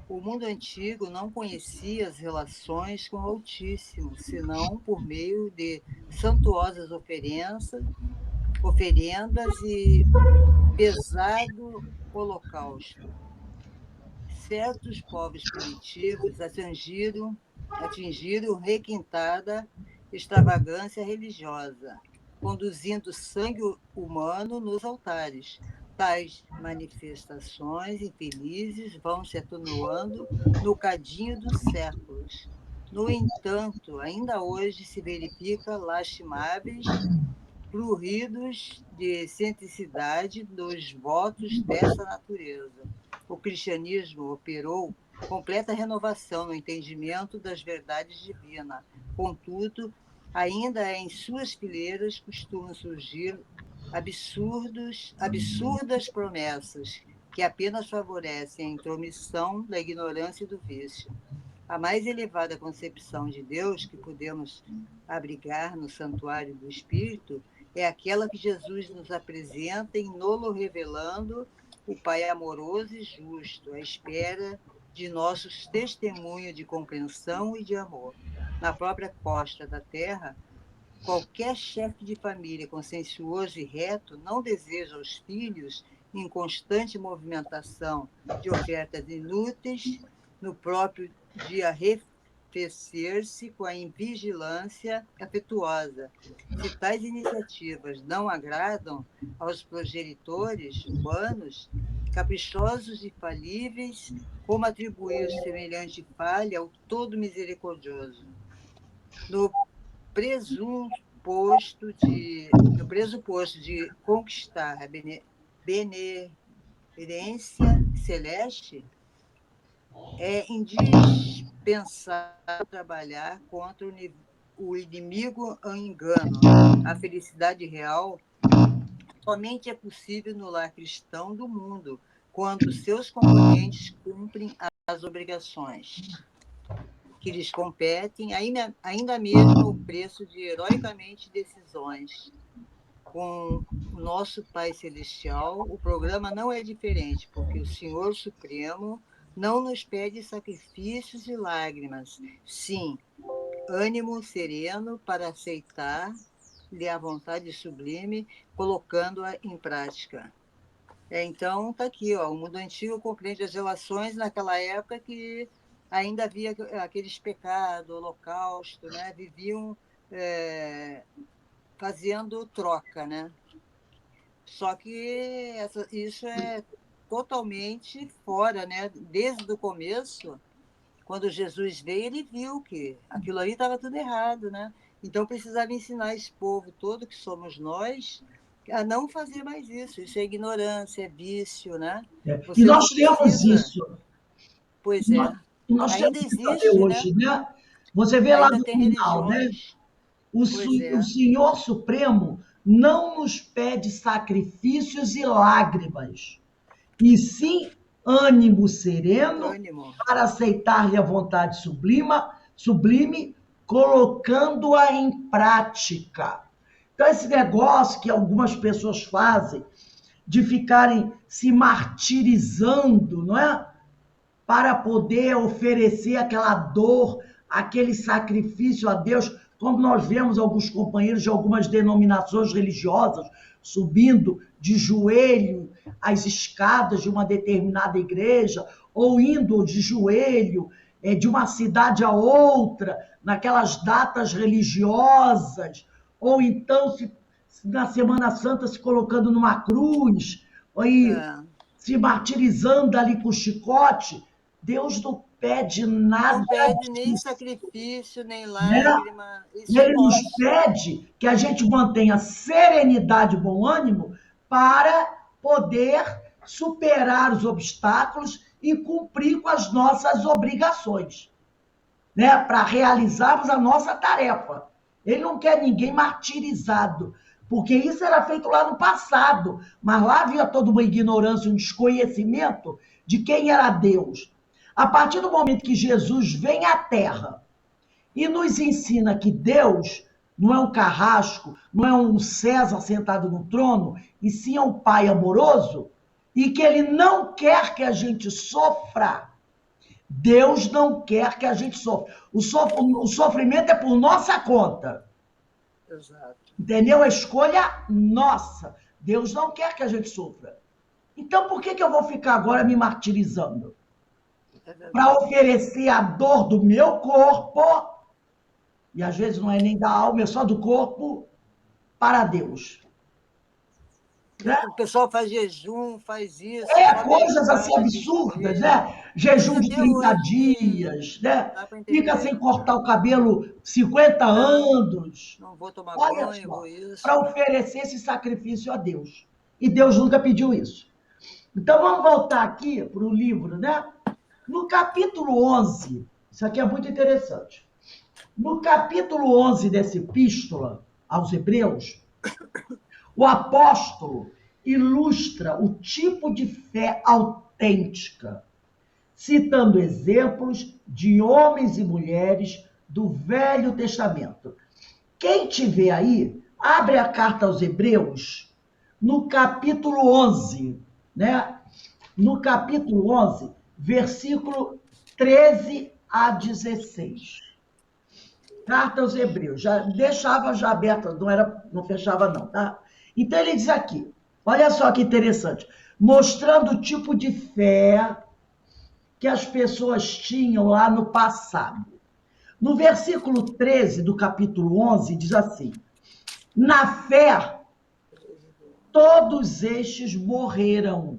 O mundo antigo não conhecia as relações com o Altíssimo, senão por meio de suntuosas oferendas e pesado holocausto. Certos povos primitivos atingiram requintada extravagância religiosa. conduzindo sangue humano nos altares. Tais manifestações infelizes vão se atenuando no cadinho dos séculos. No entanto, ainda hoje se verifica lastimáveis pruridos de cientificidade dos votos dessa natureza. O cristianismo operou completa renovação no entendimento das verdades divinas. Contudo, ainda em suas fileiras costumam surgir absurdas promessas que apenas favorecem a intromissão da ignorância e do vício. A mais elevada concepção de Deus que podemos abrigar no santuário do Espírito é aquela que Jesus nos apresenta em nolo revelando o Pai amoroso e justo, à espera de nossos testemunhos de compreensão e de amor. Na própria costa da terra, qualquer chefe de família consciencioso e reto não deseja aos filhos em constante movimentação de ofertas inúteis, no próprio dia arrefecer-se com a invigilância afetuosa. Se tais iniciativas não agradam aos progenitores humanos, caprichosos e falíveis, como atribuir semelhante falha ao todo misericordioso? No pressuposto de conquistar a benevolência celeste, é indispensável trabalhar contra o inimigo ao engano. A felicidade real somente é possível no lar cristão do mundo, quando seus componentes cumprem as obrigações que lhes competem, ainda mesmo o preço de heroicamente decisões. Com o nosso Pai Celestial, o programa não é diferente, porque o Senhor Supremo não nos pede sacrifícios e lágrimas, sim, ânimo sereno para aceitar-lhe a vontade sublime, colocando-a em prática. Então, está aqui, ó, o mundo antigo compreende as relações naquela época que ainda havia aqueles pecados, holocausto, né? Viviam fazendo troca, né? Só que isso é totalmente fora, né? Desde o começo, quando Jesus veio, ele viu que aquilo ali estava tudo errado, né? Então precisava ensinar esse povo todo que somos nós a não fazer mais isso. Isso é ignorância, é vício, né? E nós temos isso. Pois é. E nós ainda temos isso existe, até hoje, né? Você vê ainda lá no tem final, né? religiões. O Senhor Supremo não nos pede sacrifícios e lágrimas, e sim ânimo sereno para aceitar-lhe a vontade sublime, colocando-a em prática. Então, esse negócio que algumas pessoas fazem de ficarem se martirizando, não é? Para poder oferecer aquela dor, aquele sacrifício a Deus, como nós vemos alguns companheiros de algumas denominações religiosas subindo de joelho as escadas de uma determinada igreja, ou indo de joelho de uma cidade a outra, naquelas datas religiosas, ou então na Semana Santa se colocando numa cruz, ou se martirizando ali com o chicote. Deus não pede nada. Não pede nem sacrifício, nem lágrima. Né? Ele nos pede que a gente mantenha serenidade e bom ânimo para poder superar os obstáculos e cumprir com as nossas obrigações, né? Para realizarmos a nossa tarefa. Ele não quer ninguém martirizado, porque isso era feito lá no passado, mas lá havia toda uma ignorância, um desconhecimento de quem era Deus. A partir do momento que Jesus vem à Terra e nos ensina que Deus não é um carrasco, não é um César sentado no trono, e sim é um Pai amoroso, e que Ele não quer que a gente sofra. Deus não quer que a gente sofra. O sofrimento é por nossa conta. Exato. Entendeu? É escolha nossa. Deus não quer que a gente sofra. Então, por que eu vou ficar agora me martirizando? Para oferecer a dor do meu corpo, e às vezes não é nem da alma, é só do corpo, para Deus. Né? O pessoal faz jejum, faz isso. Coisas assim absurdas, né? Jejum de 30 dias, né? Fica sem cortar o cabelo 50 anos. Não vou tomar Olha banho, só, vou isso. para oferecer esse sacrifício a Deus. E Deus nunca pediu isso. Então vamos voltar aqui para o livro, né? No capítulo 11, isso aqui é muito interessante. No capítulo 11 dessa epístola aos Hebreus, o apóstolo ilustra o tipo de fé autêntica, citando exemplos de homens e mulheres do Velho Testamento. Quem tiver aí, abre a carta aos Hebreus, no capítulo 11, né? No capítulo 11, versículo 13 a 16. Carta aos Hebreus, já deixava já aberta, não fechava não, tá? Então ele diz aqui, olha só que interessante, mostrando o tipo de fé que as pessoas tinham lá no passado. No versículo 13 do capítulo 11, diz assim, na fé, todos estes morreram,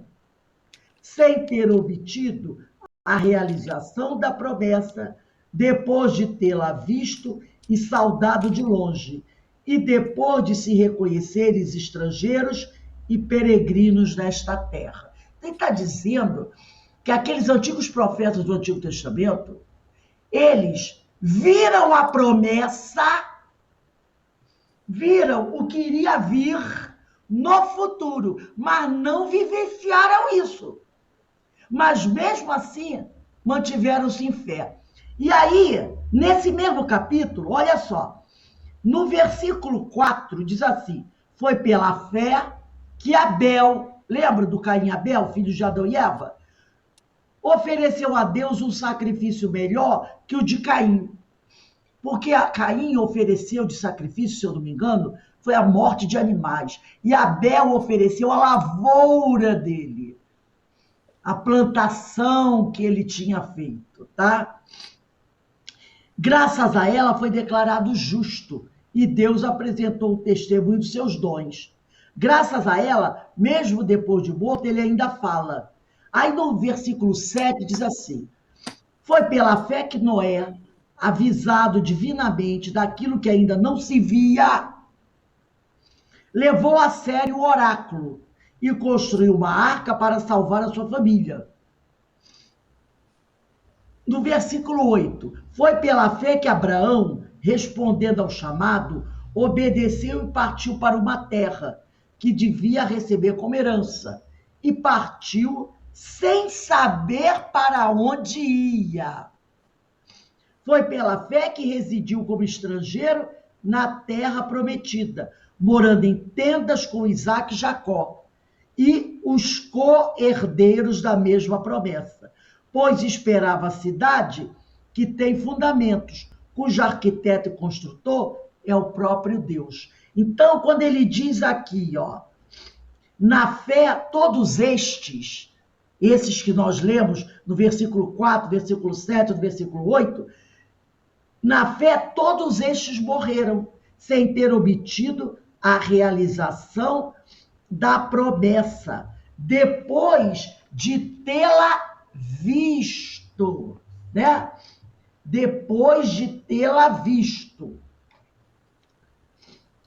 sem ter obtido a realização da promessa, depois de tê-la visto e saudado de longe, e depois de se reconhecerem estrangeiros e peregrinos nesta terra. Ele está dizendo que aqueles antigos profetas do Antigo Testamento, eles viram a promessa, viram o que iria vir no futuro, mas não vivenciaram isso. Mas mesmo assim, mantiveram-se em fé. E aí, nesse mesmo capítulo, olha só, no versículo 4 diz assim, foi pela fé que Abel, lembra do Caim e Abel, filhos de Adão e Eva? Ofereceu a Deus um sacrifício melhor que o de Caim. Porque Caim ofereceu de sacrifício, se eu não me engano, foi a morte de animais. E Abel ofereceu a lavoura dele, a plantação que ele tinha feito, tá? Graças a ela foi declarado justo e Deus apresentou o testemunho dos seus dons. Graças a ela, mesmo depois de morto, ele ainda fala. Aí no versículo 7 diz assim, foi pela fé que Noé, avisado divinamente daquilo que ainda não se via, levou a sério o oráculo e construiu uma arca para salvar a sua família. No versículo 8, foi pela fé que Abraão, respondendo ao chamado, obedeceu e partiu para uma terra que devia receber como herança, e partiu sem saber para onde ia. Foi pela fé que residiu como estrangeiro na terra prometida, morando em tendas com Isaque e Jacó, e os co-herdeiros da mesma promessa, pois esperava a cidade que tem fundamentos, cujo arquiteto e construtor é o próprio Deus. Então, quando ele diz aqui, ó, na fé, todos esses que nós lemos no versículo 4, versículo 7, no versículo 8, na fé, todos estes morreram, sem ter obtido a realização da promessa, depois de tê-la visto, né? Depois de tê-la visto.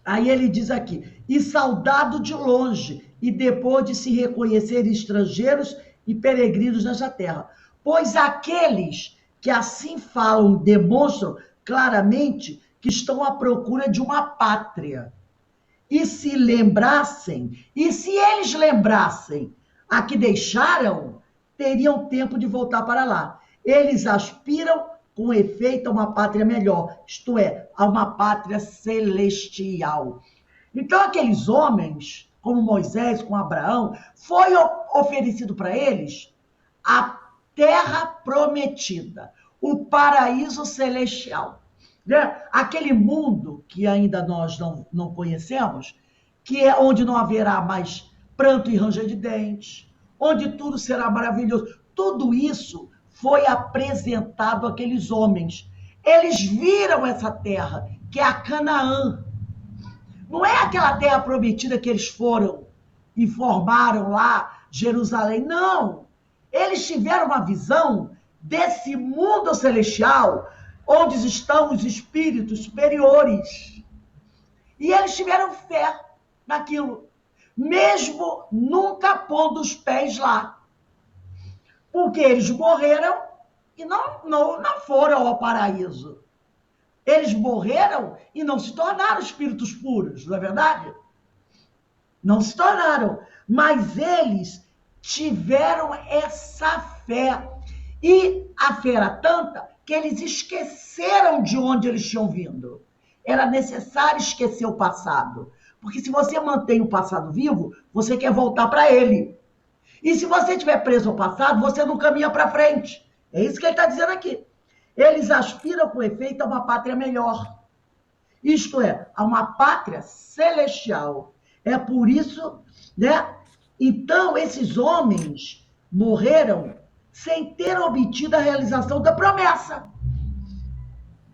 Aí ele diz aqui, e saudado de longe, e depois de se reconhecer estrangeiros e peregrinos nesta terra. Pois aqueles que assim falam demonstram claramente que estão à procura de uma pátria. E se eles lembrassem a que deixaram, teriam tempo de voltar para lá. Eles aspiram, com efeito, a uma pátria melhor, isto é, a uma pátria celestial. Então, aqueles homens, como Moisés, com Abraão, foi oferecido para eles a terra prometida, o paraíso celestial. Né? Aquele mundo que ainda nós não conhecemos, que é onde não haverá mais pranto e ranger de dentes, onde tudo será maravilhoso. Tudo isso foi apresentado àqueles homens. Eles viram essa terra, que é a Canaã. Não é aquela terra prometida que eles foram e formaram lá, Jerusalém. Não. Eles tiveram uma visão desse mundo celestial, onde estão os espíritos superiores. E eles tiveram fé naquilo, mesmo nunca pondo os pés lá. Porque eles morreram e não foram ao paraíso. Eles morreram e não se tornaram espíritos puros, não é verdade? Não se tornaram. Mas eles tiveram essa fé. E a fé era tanta que eles esqueceram de onde eles tinham vindo. Era necessário esquecer o passado. Porque se você mantém o passado vivo, você quer voltar para ele. E se você estiver preso ao passado, você não caminha para frente. É isso que ele está dizendo aqui. Eles aspiram, com efeito, a uma pátria melhor. Isto é, a uma pátria celestial. É por isso, né? Então, esses homens morreram sem ter obtido a realização da promessa.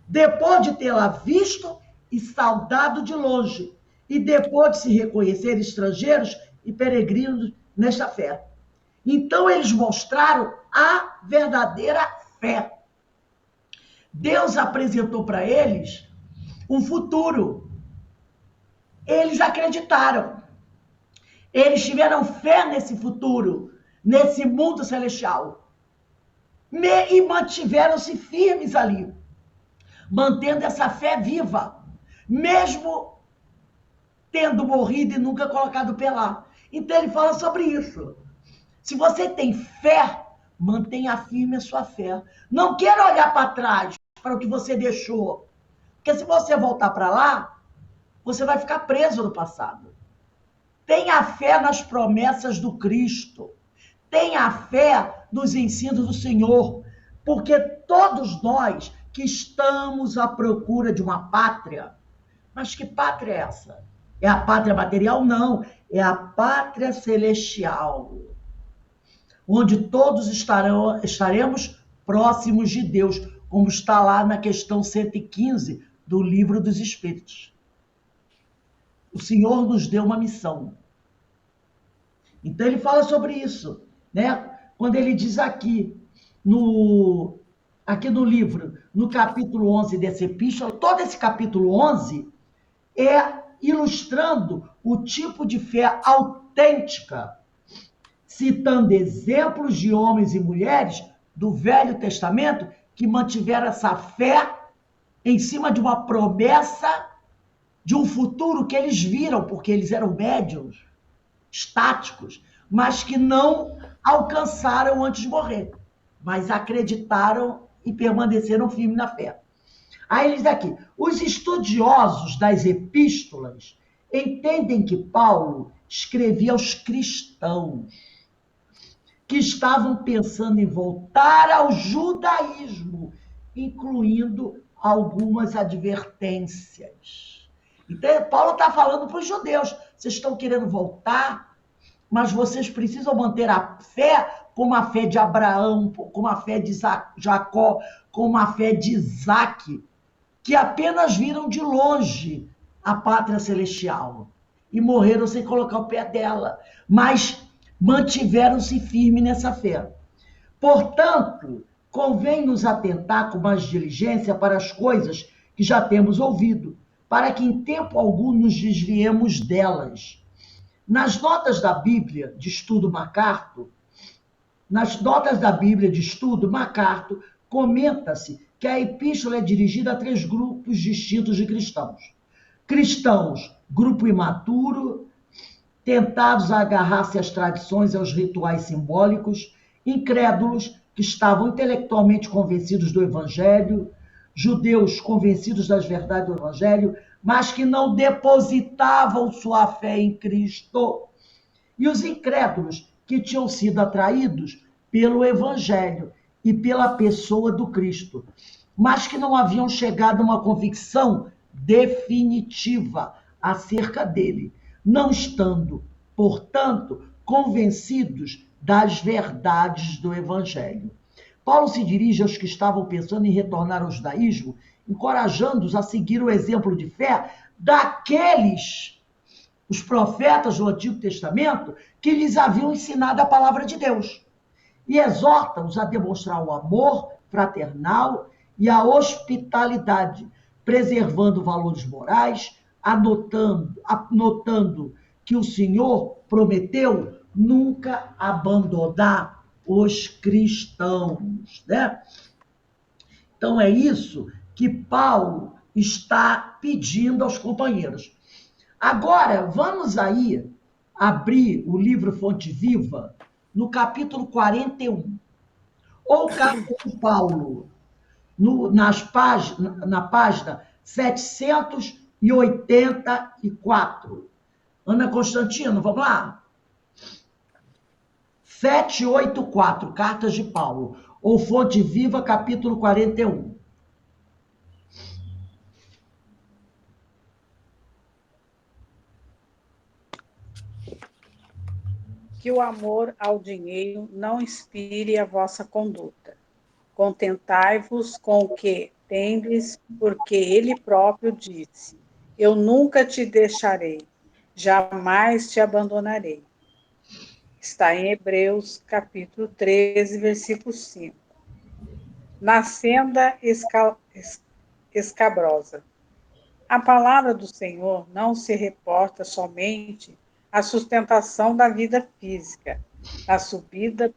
Depois de tê-la visto e saudado de longe. E depois de se reconhecer estrangeiros e peregrinos nesta fé. Então, eles mostraram a verdadeira fé. Deus apresentou para eles um futuro. Eles acreditaram. Eles tiveram fé nesse futuro, nesse mundo celestial. E mantiveram-se firmes ali, mantendo essa fé viva, mesmo tendo morrido e nunca colocado o pé lá. Então ele fala sobre isso. Se você tem fé, mantenha firme a sua fé. Não queira olhar para trás, para o que você deixou. Porque se você voltar para lá, você vai ficar preso no passado. Tenha fé nas promessas do Cristo. Tenha fé nos ensinos do Senhor. Porque todos nós que estamos à procura de uma pátria, mas que pátria é essa? É a pátria material? Não. É a pátria celestial. Onde todos estaremos próximos de Deus, como está lá na questão 115 do Livro dos Espíritos. O Senhor nos deu uma missão. Então ele fala sobre isso, né? Quando ele diz aqui no livro, no capítulo 11 dessa epístola, todo esse capítulo 11 é ilustrando o tipo de fé autêntica, citando exemplos de homens e mulheres do Velho Testamento que mantiveram essa fé em cima de uma promessa de um futuro que eles viram, porque eles eram médiuns, estáticos, mas que não alcançaram antes de morrer, mas acreditaram e permaneceram firmes na fé. Aí ele diz aqui, os estudiosos das epístolas entendem que Paulo escrevia aos cristãos que estavam pensando em voltar ao judaísmo, incluindo algumas advertências. Então, Paulo está falando para os judeus, vocês estão querendo voltar, mas vocês precisam manter a fé como a fé de Abraão, como a fé de Jacó, como a fé de Isaac, que apenas viram de longe a pátria celestial e morreram sem colocar o pé dela, mas mantiveram-se firmes nessa fé. Portanto, convém nos atentar com mais diligência para as coisas que já temos ouvido, para que em tempo algum nos desviemos delas. Nas notas da Bíblia de Estudo MacArthur, comenta-se que a epístola é dirigida a 3 grupos distintos de cristãos. Cristãos, grupo imaturo, tentados a agarrar-se às tradições e aos rituais simbólicos, incrédulos, que estavam intelectualmente convencidos do Evangelho, judeus convencidos das verdades do Evangelho, mas que não depositavam sua fé em Cristo, e os incrédulos, que tinham sido atraídos pelo Evangelho e pela pessoa do Cristo, mas que não haviam chegado a uma convicção definitiva acerca dele, não estando, portanto, convencidos das verdades do Evangelho. Paulo se dirige aos que estavam pensando em retornar ao judaísmo encorajando-os a seguir o exemplo de fé daqueles, os profetas do Antigo Testamento, que lhes haviam ensinado a palavra de Deus. E exorta-os a demonstrar o amor fraternal e a hospitalidade, preservando valores morais, anotando que o Senhor prometeu nunca abandonar os cristãos, né? Então é isso que Paulo está pedindo aos companheiros. Agora, vamos aí abrir o livro Fonte Viva no capítulo 41. Ou carta de Paulo, na página 784. Ana Constantino, vamos lá? 784, Cartas de Paulo, ou Fonte Viva, capítulo 41. Que o amor ao dinheiro não inspire a vossa conduta. Contentai-vos com o que tendes, porque ele próprio disse: Eu nunca te deixarei, jamais te abandonarei. Está em Hebreus, capítulo 13, versículo 5. Na senda escabrosa. A palavra do Senhor não se reporta somente à sustentação da vida física, na subida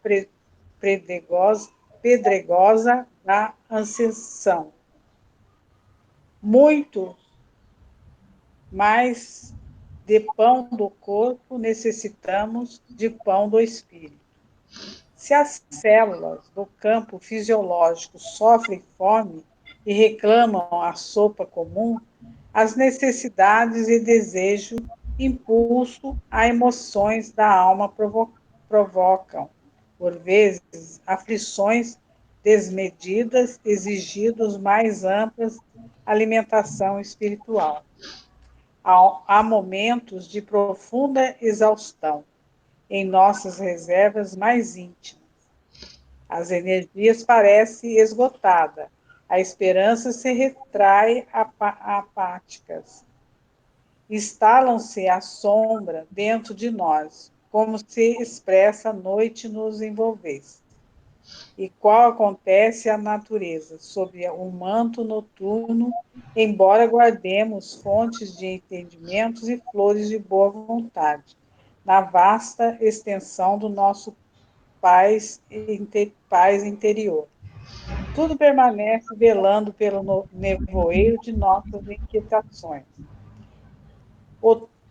pedregosa da ascensão. Muito mais de pão do corpo necessitamos de pão do espírito. Se as células do campo fisiológico sofrem fome e reclamam a sopa comum, as necessidades e desejo, impulso a emoções da alma provocam, por vezes, aflições desmedidas, exigindo mais amplas alimentação espiritual. Há momentos de profunda exaustão em nossas reservas mais íntimas. As energias parecem esgotadas, a esperança se retrai apáticas. Instalam-se à sombra dentro de nós, como se expressa a noite nos envolvesse. E qual acontece à natureza, sob um manto noturno, embora guardemos fontes de entendimentos e flores de boa vontade, na vasta extensão do nosso paz interior. Tudo permanece velando pelo nevoeiro de nossas inquietações.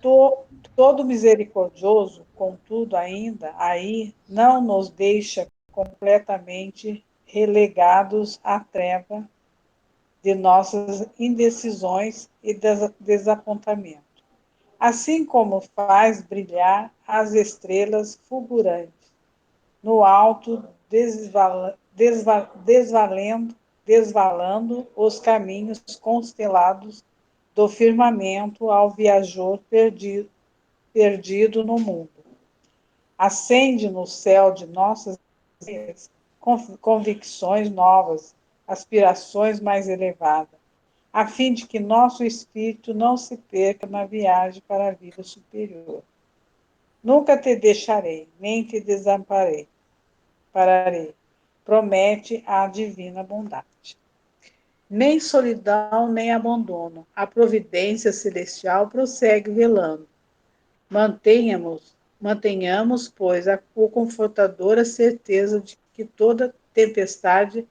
Todo misericordioso, contudo, ainda aí não nos deixa completamente relegados à treva de nossas indecisões e desapontamento. Assim como faz brilhar as estrelas fulgurantes no alto, desvalando os caminhos constelados do firmamento ao viajor perdido no mundo. Acende no céu de nossas convicções novas, aspirações mais elevadas, a fim de que nosso espírito não se perca na viagem para a vida superior. Nunca te deixarei, nem te desampararei, promete a divina bondade. Nem solidão, nem abandono. A providência celestial prossegue velando. Mantenhamos, pois, a confortadora certeza de que toda tempestade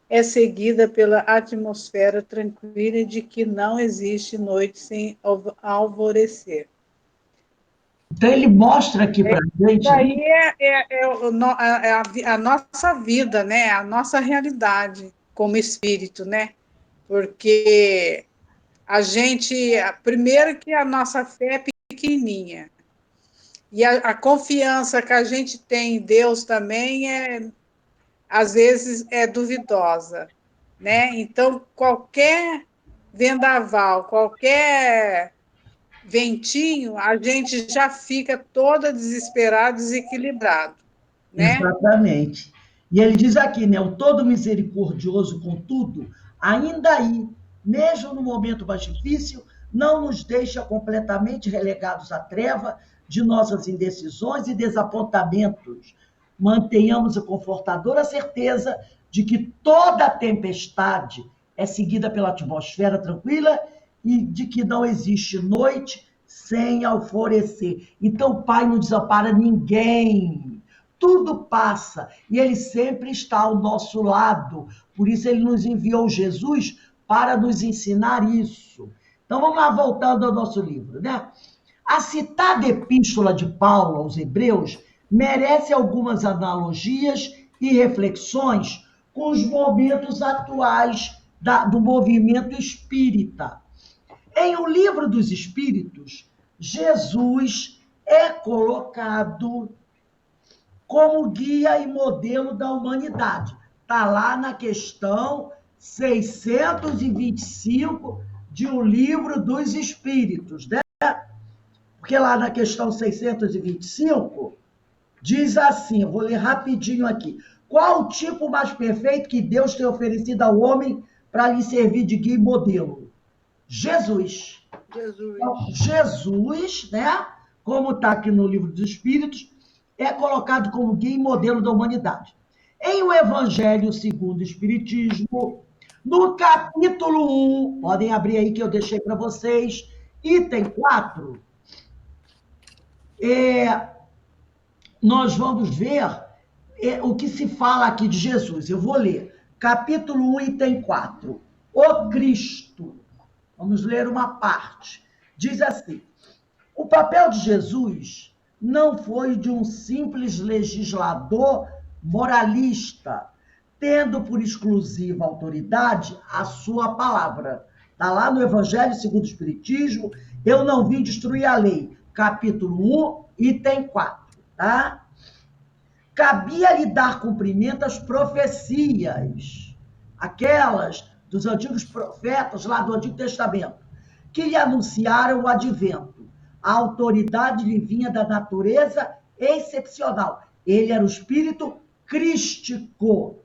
é seguida pela atmosfera tranquila e de que não existe noite sem alvorecer. Então ele mostra aqui para a gente. Isso aí a nossa vida, né? A nossa realidade como espírito, né? Porque a gente, primeiro que a nossa fé é pequenininha, e a confiança que a gente tem em Deus também às vezes é duvidosa, né? Então, qualquer vendaval, qualquer ventinho, a gente já fica toda desesperado, desequilibrado, né? Exatamente. E ele diz aqui, né? O todo misericordioso, contudo, ainda aí mesmo no momento mais difícil, não nos deixa completamente relegados à treva de nossas indecisões e desapontamentos. Mantenhamos a confortadora certeza de que toda tempestade é seguida pela atmosfera tranquila e de que não existe noite sem alvorecer. Então, o Pai não desampara ninguém. Tudo passa e Ele sempre está ao nosso lado. Por isso, Ele nos enviou Jesus para nos ensinar isso. Então, vamos lá, voltando ao nosso livro, né? A citada epístola de Paulo aos Hebreus merece algumas analogias e reflexões com os momentos atuais do movimento espírita. Em O Livro dos Espíritos, Jesus é colocado como guia e modelo da humanidade. Está lá na questão 625 de O Livro dos Espíritos, né? Porque lá na questão 625, diz assim, eu vou ler rapidinho aqui. Qual o tipo mais perfeito que Deus tem oferecido ao homem para lhe servir de guia e modelo? Jesus. Então, Jesus, né? Como está aqui no Livro dos Espíritos, é colocado como guia e modelo da humanidade. Em O Evangelho segundo o Espiritismo, no capítulo 1, podem abrir aí que eu deixei para vocês, item 4, nós vamos ver o que se fala aqui de Jesus. Eu vou ler. Capítulo 1, item 4. O Cristo. Vamos ler uma parte. Diz assim: o papel de Jesus não foi de um simples legislador moralista, tendo por exclusiva autoridade a sua palavra. Está lá no Evangelho segundo o Espiritismo, eu não vim destruir a lei. Capítulo 1, item 4. Tá? Cabia-lhe dar cumprimento às profecias, aquelas dos antigos profetas lá do Antigo Testamento, que lhe anunciaram o advento. A autoridade lhe vinha da natureza excepcional. Ele era o espírito crístico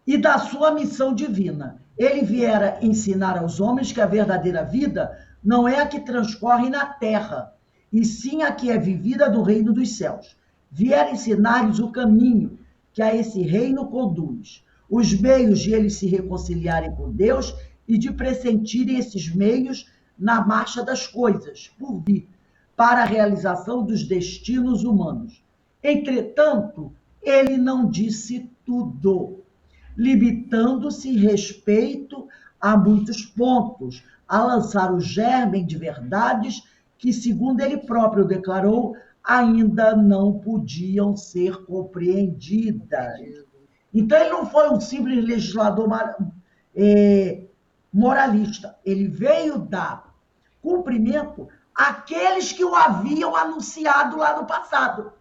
e da sua missão divina. Ele viera ensinar aos homens que a verdadeira vida não é a que transcorre na terra, e sim a que é vivida no reino dos céus. Viera ensinar-lhes o caminho que a esse reino conduz, os meios de eles se reconciliarem com Deus e de pressentirem esses meios na marcha das coisas por vir, para a realização dos destinos humanos. Entretanto, ele não disse tudo, limitando-se respeito a muitos pontos, a lançar o germen de verdades que, segundo ele próprio declarou, ainda não podiam ser compreendidas. Então, ele não foi um simples legislador moralista. Ele veio dar cumprimento àqueles que o haviam anunciado lá no passado.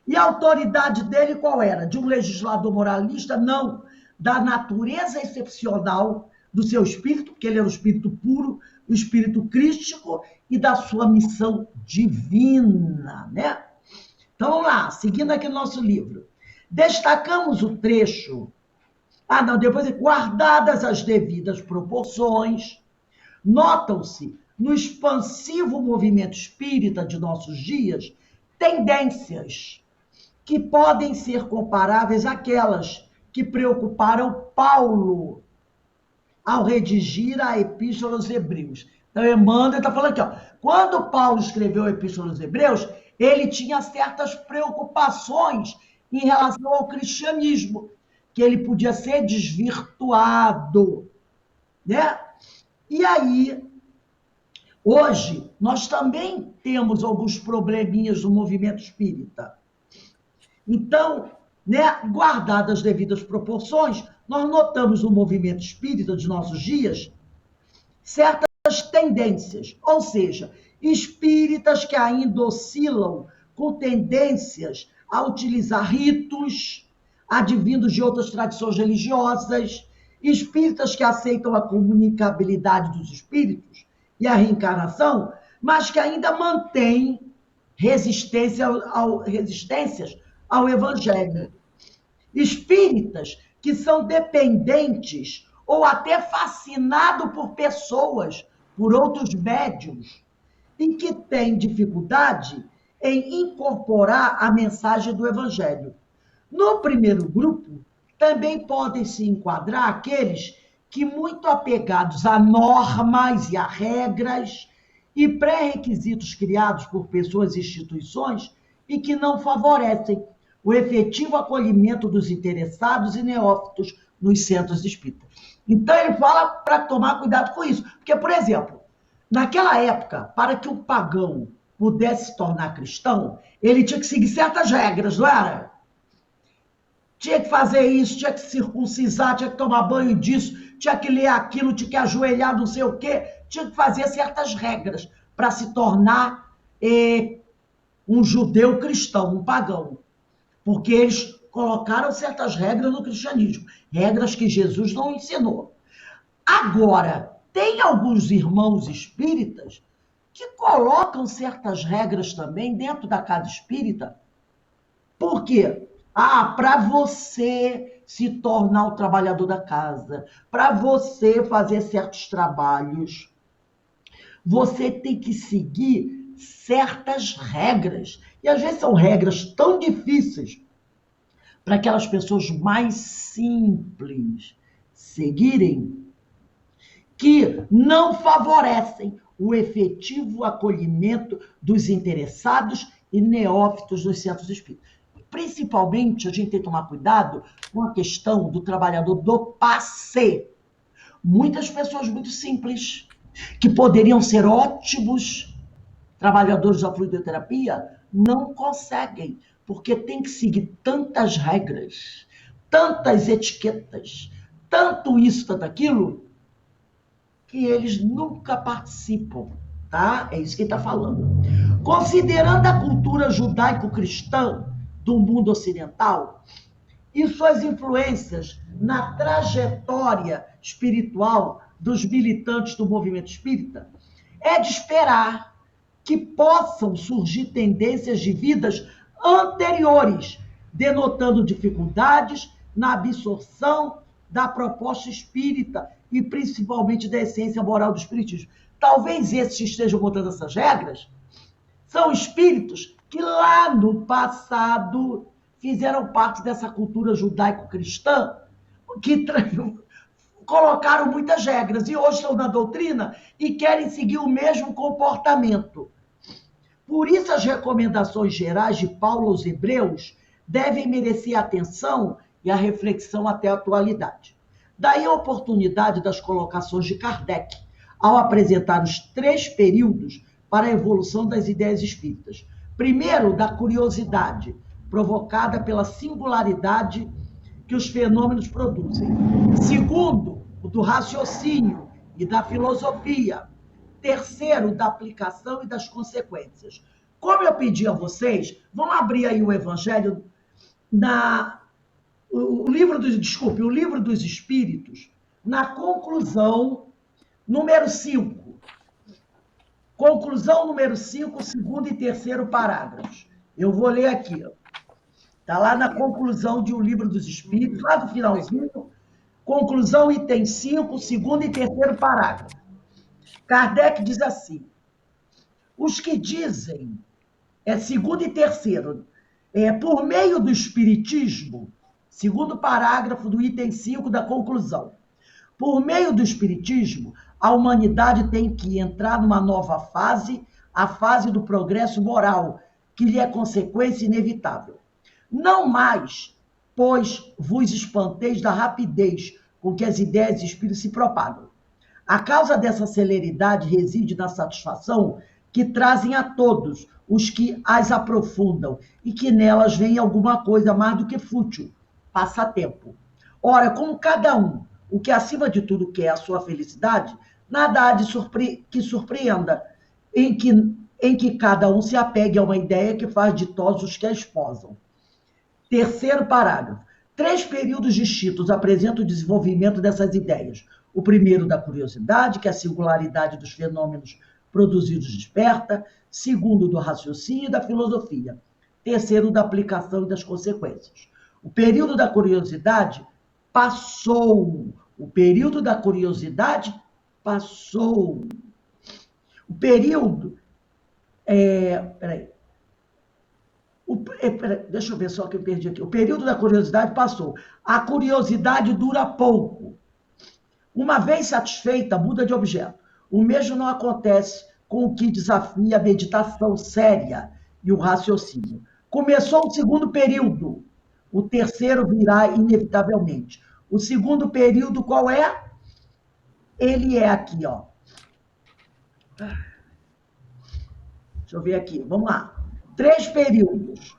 E a autoridade dele qual era? De um legislador moralista? Não. Da natureza excepcional do seu espírito, porque ele era o espírito puro, o espírito crístico e da sua missão divina, né? Então, vamos lá, seguindo aqui o nosso livro. Destacamos o trecho, depois, guardadas as devidas proporções, notam-se no expansivo movimento espírita de nossos dias tendências que podem ser comparáveis àquelas que preocuparam Paulo ao redigir a Epístola aos Hebreus. Então, Emmanuel está falando aqui, ó, quando Paulo escreveu a Epístola aos Hebreus, ele tinha certas preocupações em relação ao cristianismo, que ele podia ser desvirtuado, né? E aí, hoje, nós também temos alguns probleminhas no movimento espírita. Então, né, guardadas as devidas proporções, nós notamos no movimento espírita de nossos dias certas tendências, ou seja, espíritas que ainda oscilam com tendências a utilizar ritos advindos de outras tradições religiosas, espíritas que aceitam a comunicabilidade dos espíritos e a reencarnação, mas que ainda mantêm resistências ao Evangelho. Espíritas que são dependentes ou até fascinado por pessoas, por outros médiuns, e que têm dificuldade em incorporar a mensagem do Evangelho. No primeiro grupo, também podem se enquadrar aqueles que, muito apegados a normas e a regras e pré-requisitos criados por pessoas e instituições, e que não favorecem o efetivo acolhimento dos interessados e neófitos nos centros espíritas. Então, ele fala para tomar cuidado com isso. Porque, por exemplo, naquela época, para que o pagão pudesse se tornar cristão, ele tinha que seguir certas regras, não era? Tinha que fazer isso, tinha que circuncisar, tinha que tomar banho disso, tinha que ler aquilo, tinha que ajoelhar não sei o quê, tinha que fazer certas regras para se tornar um judeu cristão, um pagão. Porque eles colocaram certas regras no cristianismo, regras que Jesus não ensinou. Agora, tem alguns irmãos espíritas que colocam certas regras também dentro da casa espírita. Por quê? Para você se tornar o trabalhador da casa, para você fazer certos trabalhos, você tem que seguir certas regras. E às vezes são regras tão difíceis para aquelas pessoas mais simples seguirem, que não favorecem o efetivo acolhimento dos interessados e neófitos dos centros espíritas. Principalmente, a gente tem que tomar cuidado com a questão do trabalhador do passe. Muitas pessoas muito simples, que poderiam ser ótimos trabalhadores da fluidoterapia, não conseguem, porque tem que seguir tantas regras, tantas etiquetas, tanto isso, tanto aquilo, que eles nunca participam, tá? É isso que ele está falando. Considerando a cultura judaico-cristã do mundo ocidental e suas influências na trajetória espiritual dos militantes do movimento espírita, é de esperar que possam surgir tendências de vidas anteriores, denotando dificuldades na absorção da proposta espírita e principalmente da essência moral do espiritismo. Talvez esses que estejam botando essas regras são espíritos que lá no passado fizeram parte dessa cultura judaico-cristã, que colocaram muitas regras e hoje estão na doutrina e querem seguir o mesmo comportamento. Por isso, as recomendações gerais de Paulo aos Hebreus devem merecer atenção e a reflexão até a atualidade. Daí a oportunidade das colocações de Kardec, ao apresentar os 3 períodos para a evolução das ideias espíritas. Primeiro, da curiosidade, provocada pela singularidade que os fenômenos produzem. Segundo, o do raciocínio e da filosofia. Terceiro, da aplicação e das consequências. Como eu pedi a vocês, vamos abrir aí o Evangelho o livro dos Espíritos, na conclusão número 5. Conclusão número 5, segundo e terceiro parágrafos. Eu vou ler aqui. Está lá na conclusão de O Livro dos Espíritos, lá do finalzinho. Conclusão, item 5, segundo e terceiro parágrafo. Kardec diz assim: os que dizem, segundo e terceiro, por meio do Espiritismo, segundo parágrafo do item 5 da conclusão, por meio do Espiritismo, a humanidade tem que entrar numa nova fase, a fase do progresso moral, que lhe é consequência inevitável. Não mais, pois vos espanteis da rapidez com que as ideias espíritas se propagam. A causa dessa celeridade reside na satisfação que trazem a todos os que as aprofundam e que nelas vem alguma coisa mais do que fútil, passatempo. Ora, como cada um, o que acima de tudo quer a sua felicidade, nada há de que surpreenda em que cada um se apegue a uma ideia que faz ditosos os que a esposam. Terceiro parágrafo. 3 períodos distintos apresentam o desenvolvimento dessas ideias. O primeiro, da curiosidade, que é a singularidade dos fenômenos produzidos desperta. Segundo, do raciocínio e da filosofia. Terceiro, da aplicação e das consequências. O período da curiosidade passou O período da curiosidade passou. O período... peraí. Deixa eu ver só que eu perdi aqui. O período da curiosidade passou. A curiosidade dura pouco. Uma vez satisfeita, muda de objeto. O mesmo não acontece com o que desafia a meditação séria e o raciocínio. Começou o segundo período. O terceiro virá inevitavelmente. O segundo período qual é? Ele é aqui, ó. Deixa eu ver aqui. Vamos lá. 3 períodos.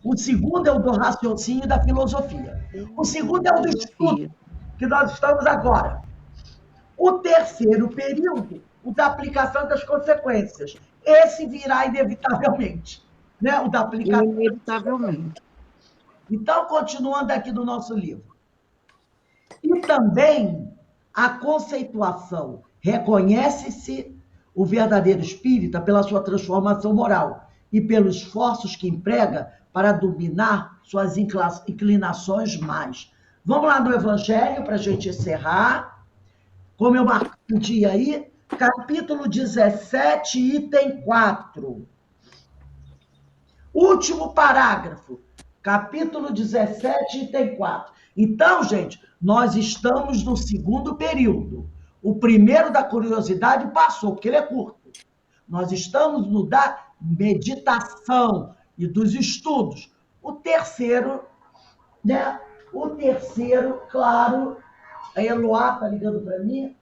O segundo é o do raciocínio e da filosofia. O segundo é o do estudo, que nós estamos agora. O terceiro período, o da aplicação das consequências. Esse virá inevitavelmente. Né? O da aplicação. Inevitavelmente. Então, continuando aqui no nosso livro. E também a conceituação. Reconhece-se o verdadeiro espírita pela sua transformação moral e pelos esforços que emprega para dominar suas inclinações mais. Vamos lá no Evangelho para a gente encerrar. Como eu marquei aí, capítulo 17, item 4. Último parágrafo, capítulo 17, item 4. Então, gente, nós estamos no segundo período. O primeiro da curiosidade passou, porque ele é curto. Nós estamos no da meditação e dos estudos. O terceiro, né? O terceiro, claro, a Eloá está ligando para mim.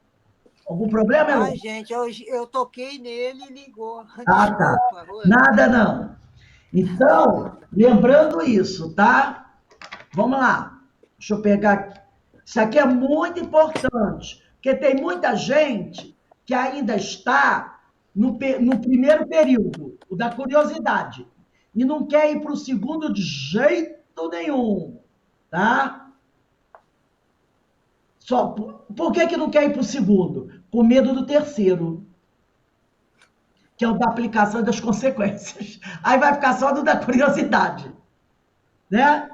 Algum problema, Eloá? Ai, gente, eu toquei nele e ligou. Ah, tá. Nada, não. Então, lembrando isso, tá? Vamos lá. Deixa eu pegar aqui. Isso aqui é muito importante, porque tem muita gente que ainda está no primeiro período, o da curiosidade, e não quer ir para o segundo de jeito nenhum, tá? Por que não quer ir para o segundo? Com medo do terceiro, que é o da aplicação das consequências. Aí vai ficar só no da curiosidade, né?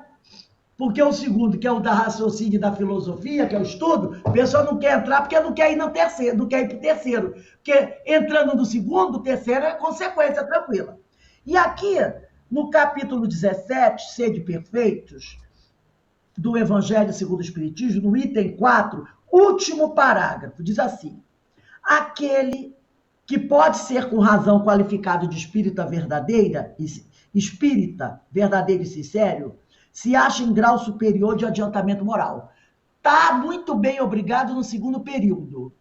Porque o segundo, que é o da raciocínio e da filosofia, que é o estudo, a pessoa não quer entrar porque não quer ir no terceiro, não quer ir para o terceiro. Porque entrando no segundo, o terceiro é consequência tranquila. E aqui, no capítulo 17, Sede Perfeitos, do Evangelho segundo o Espiritismo, no item 4, último parágrafo, diz assim: aquele que pode ser com razão qualificado de espírita verdadeiro e sincero, se acha em grau superior de adiantamento moral. Está muito bem, obrigado, no segundo período.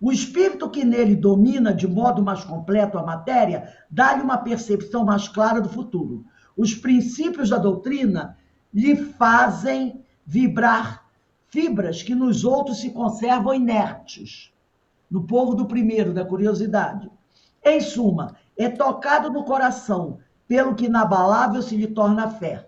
O espírito que nele domina de modo mais completo a matéria, dá-lhe uma percepção mais clara do futuro. Os princípios da doutrina lhe fazem vibrar fibras que nos outros se conservam inertes. No povo do primeiro, da curiosidade. Em suma, é tocado no coração, pelo que inabalável se lhe torna a fé.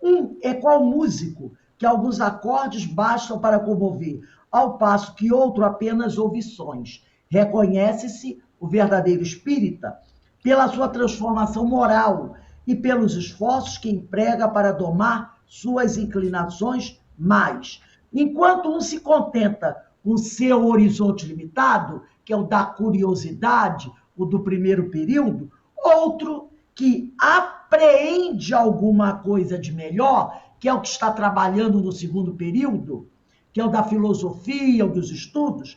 Um é qual músico, que alguns acordes bastam para comover, ao passo que outro apenas ouve sons. Reconhece-se o verdadeiro espírita pela sua transformação moral e pelos esforços que emprega para domar suas inclinações mais. Enquanto um se contenta com seu horizonte limitado, que é o da curiosidade, o do primeiro período, outro que apreende alguma coisa de melhor, que é o que está trabalhando no segundo período, que é o da filosofia, o dos estudos,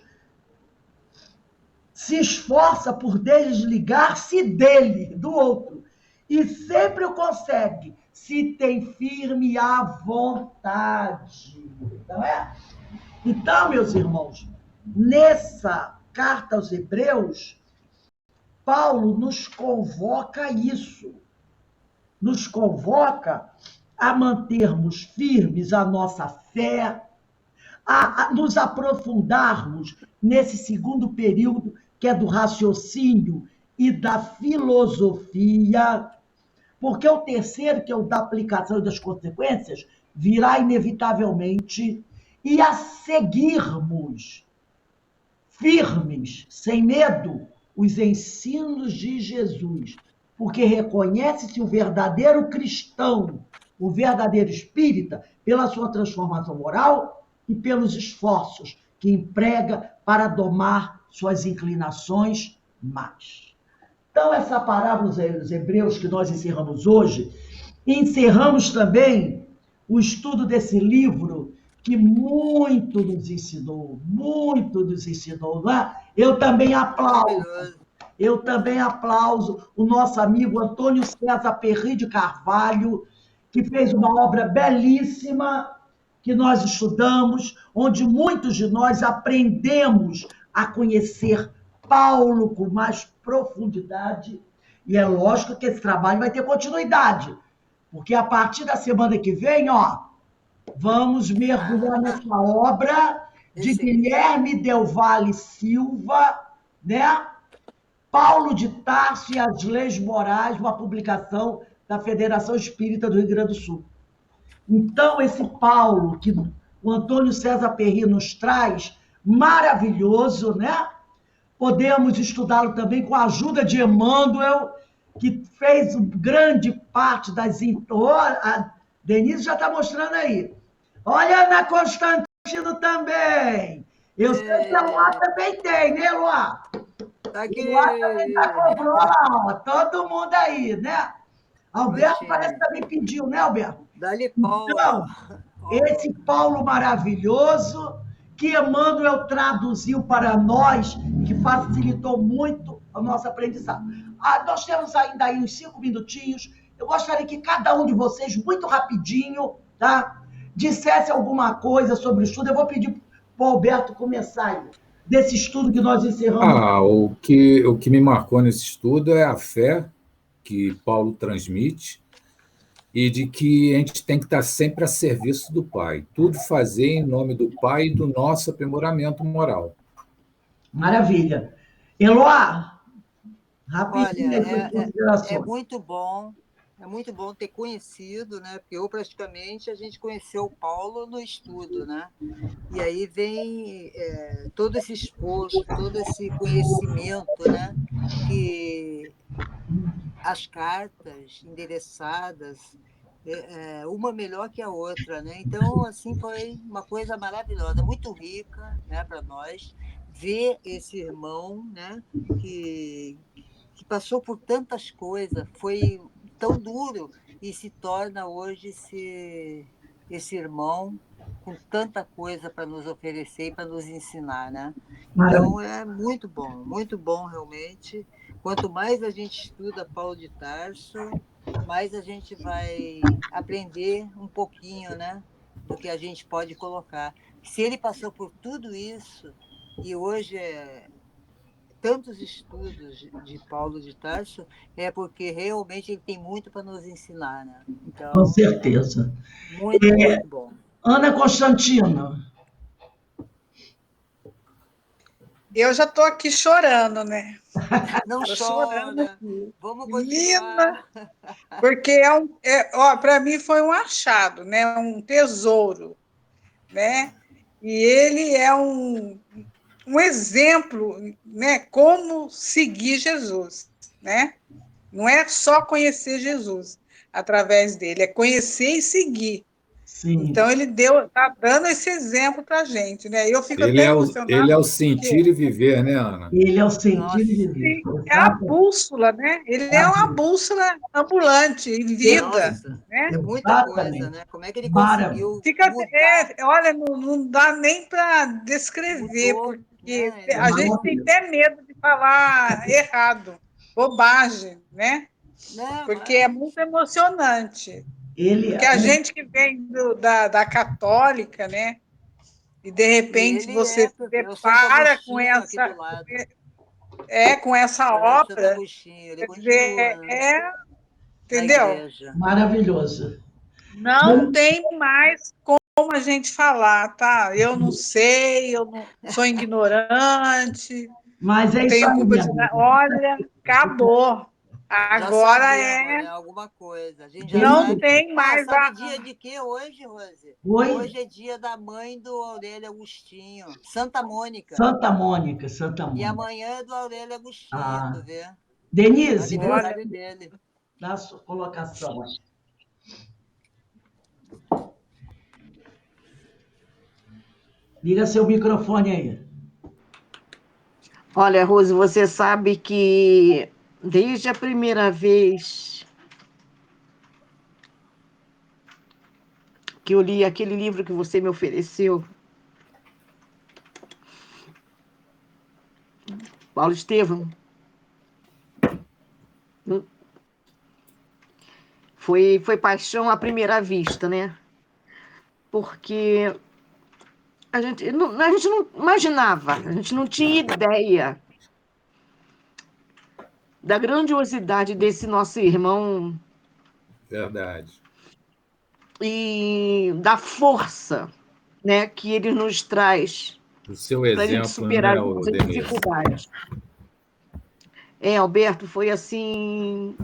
se esforça por desligar-se dele, do outro, e sempre o consegue, se tem firme a vontade. Não é? Então, meus irmãos, nessa carta aos Hebreus, Paulo nos convoca a isso, nos convoca a mantermos firmes a nossa fé, a nos aprofundarmos nesse segundo período, que é do raciocínio e da filosofia, porque o terceiro, que é o da aplicação e das consequências, virá inevitavelmente, e a seguirmos firmes, sem medo, os ensinos de Jesus, porque reconhece-se o verdadeiro cristão, o verdadeiro espírita, pela sua transformação moral e pelos esforços que emprega para domar suas inclinações más. Então, essa parábola dos Hebreus que nós encerramos hoje, encerramos também o estudo desse livro que muito nos ensinou, não é? Eu também aplaudo o nosso amigo Antônio César Perry de Carvalho, que fez uma obra belíssima, que nós estudamos, onde muitos de nós aprendemos a conhecer Paulo com mais profundidade. E é lógico que esse trabalho vai ter continuidade, porque a partir da semana que vem, vamos mergulhar nessa obra de Guilherme Del Valle Silva, né? Paulo de Tarso e as Leis Morais, uma publicação da Federação Espírita do Rio Grande do Sul. Então, esse Paulo que o Antônio César Perry nos traz, maravilhoso, né? Podemos estudá-lo também com a ajuda de Emmanuel, que fez grande parte das... A Denise já está mostrando aí. Olha, Ana Constantino também. Eu sei que a Luá também tem, né, Luá? Aqui. Luá também está comprando a aula. Todo mundo aí, né? Alberto parece que também pediu, né, Alberto? Dá-lhe Paulo. Então, esse Paulo maravilhoso que Emmanuel traduziu para nós, que facilitou muito o nosso aprendizado. Nós temos ainda aí uns 5 minutinhos. Eu gostaria que cada um de vocês, muito rapidinho, tá, dissesse alguma coisa sobre o estudo. Eu vou pedir para o Alberto começar aí, desse estudo que nós encerramos. O que me marcou nesse estudo é a fé que Paulo transmite, e de que a gente tem que estar sempre a serviço do Pai. Tudo fazer em nome do Pai e do nosso aprimoramento moral. Maravilha. Eloá, rapidinho. Olha, é muito bom ter conhecido, né? Porque eu praticamente a gente conheceu o Paulo no estudo, né? E aí vem todo esse esforço, todo esse conhecimento, né? Que as cartas endereçadas, uma melhor que a outra, né? Então, assim, foi uma coisa maravilhosa, muito rica, né, para nós, ver esse irmão, né, que passou por tantas coisas, foi tão duro e se torna hoje esse irmão com tanta coisa para nos oferecer e para nos ensinar, né? Então, é muito bom realmente. Quanto mais a gente estuda Paulo de Tarso, mais a gente vai aprender um pouquinho, né, do que a gente pode colocar. Se ele passou por tudo isso e hoje tantos estudos de Paulo de Tarso, é porque realmente ele tem muito para nos ensinar, né? Então, com certeza. Muito bom. Ana Constantino. Eu já estou aqui chorando, né? Não chora. Vamos continuar. Porque para mim foi um achado, né? Um tesouro, né? E ele é um exemplo, né? Como seguir Jesus, né? Não é só conhecer Jesus através dele, é conhecer e seguir. Sim. Então, ele está dando esse exemplo para a gente, né? Eu fico até emocionada. Ele é o sentir e viver, né, Ana? Ele é o sentir e viver. É a bússola, né? Ele é uma bússola ambulante, em vida. Nossa, né? É muita coisa, né? Como é que ele conseguiu olha, não dá nem para descrever, porque a gente tem até medo de falar errado, bobagem, né? Porque é muito emocionante. Porque a gente que vem da católica, né? E de repente você se depara com essa obra. Quer dizer, entendeu? Maravilhoso. Não tem mais como a gente falar, tá? Eu não sei, eu não sou ignorante. Mas é isso aí mesmo. Olha, acabou. Agora sabemos, né, alguma coisa. A gente já não sabe. tem mais. Sabe dia de quê hoje, Rose? Hoje é dia da mãe do Aurélio Agostinho, Santa Mônica. Santa Mônica. E amanhã é do Aurélio Agostinho, tu vê? Denise, aniversário dele. Dá a sua colocação aí. Liga seu microfone aí. Olha, Rose, você sabe que desde a primeira vez que eu li aquele livro que você me ofereceu, Paulo Estevam, foi paixão à primeira vista, né? Porque a gente não imaginava, a gente não tinha ideia da grandiosidade desse nosso irmão Verdade. e da força, né, que ele nos traz O seu para a gente exemplo, superar né, as nossas Denise? dificuldades. Alberto, foi assim.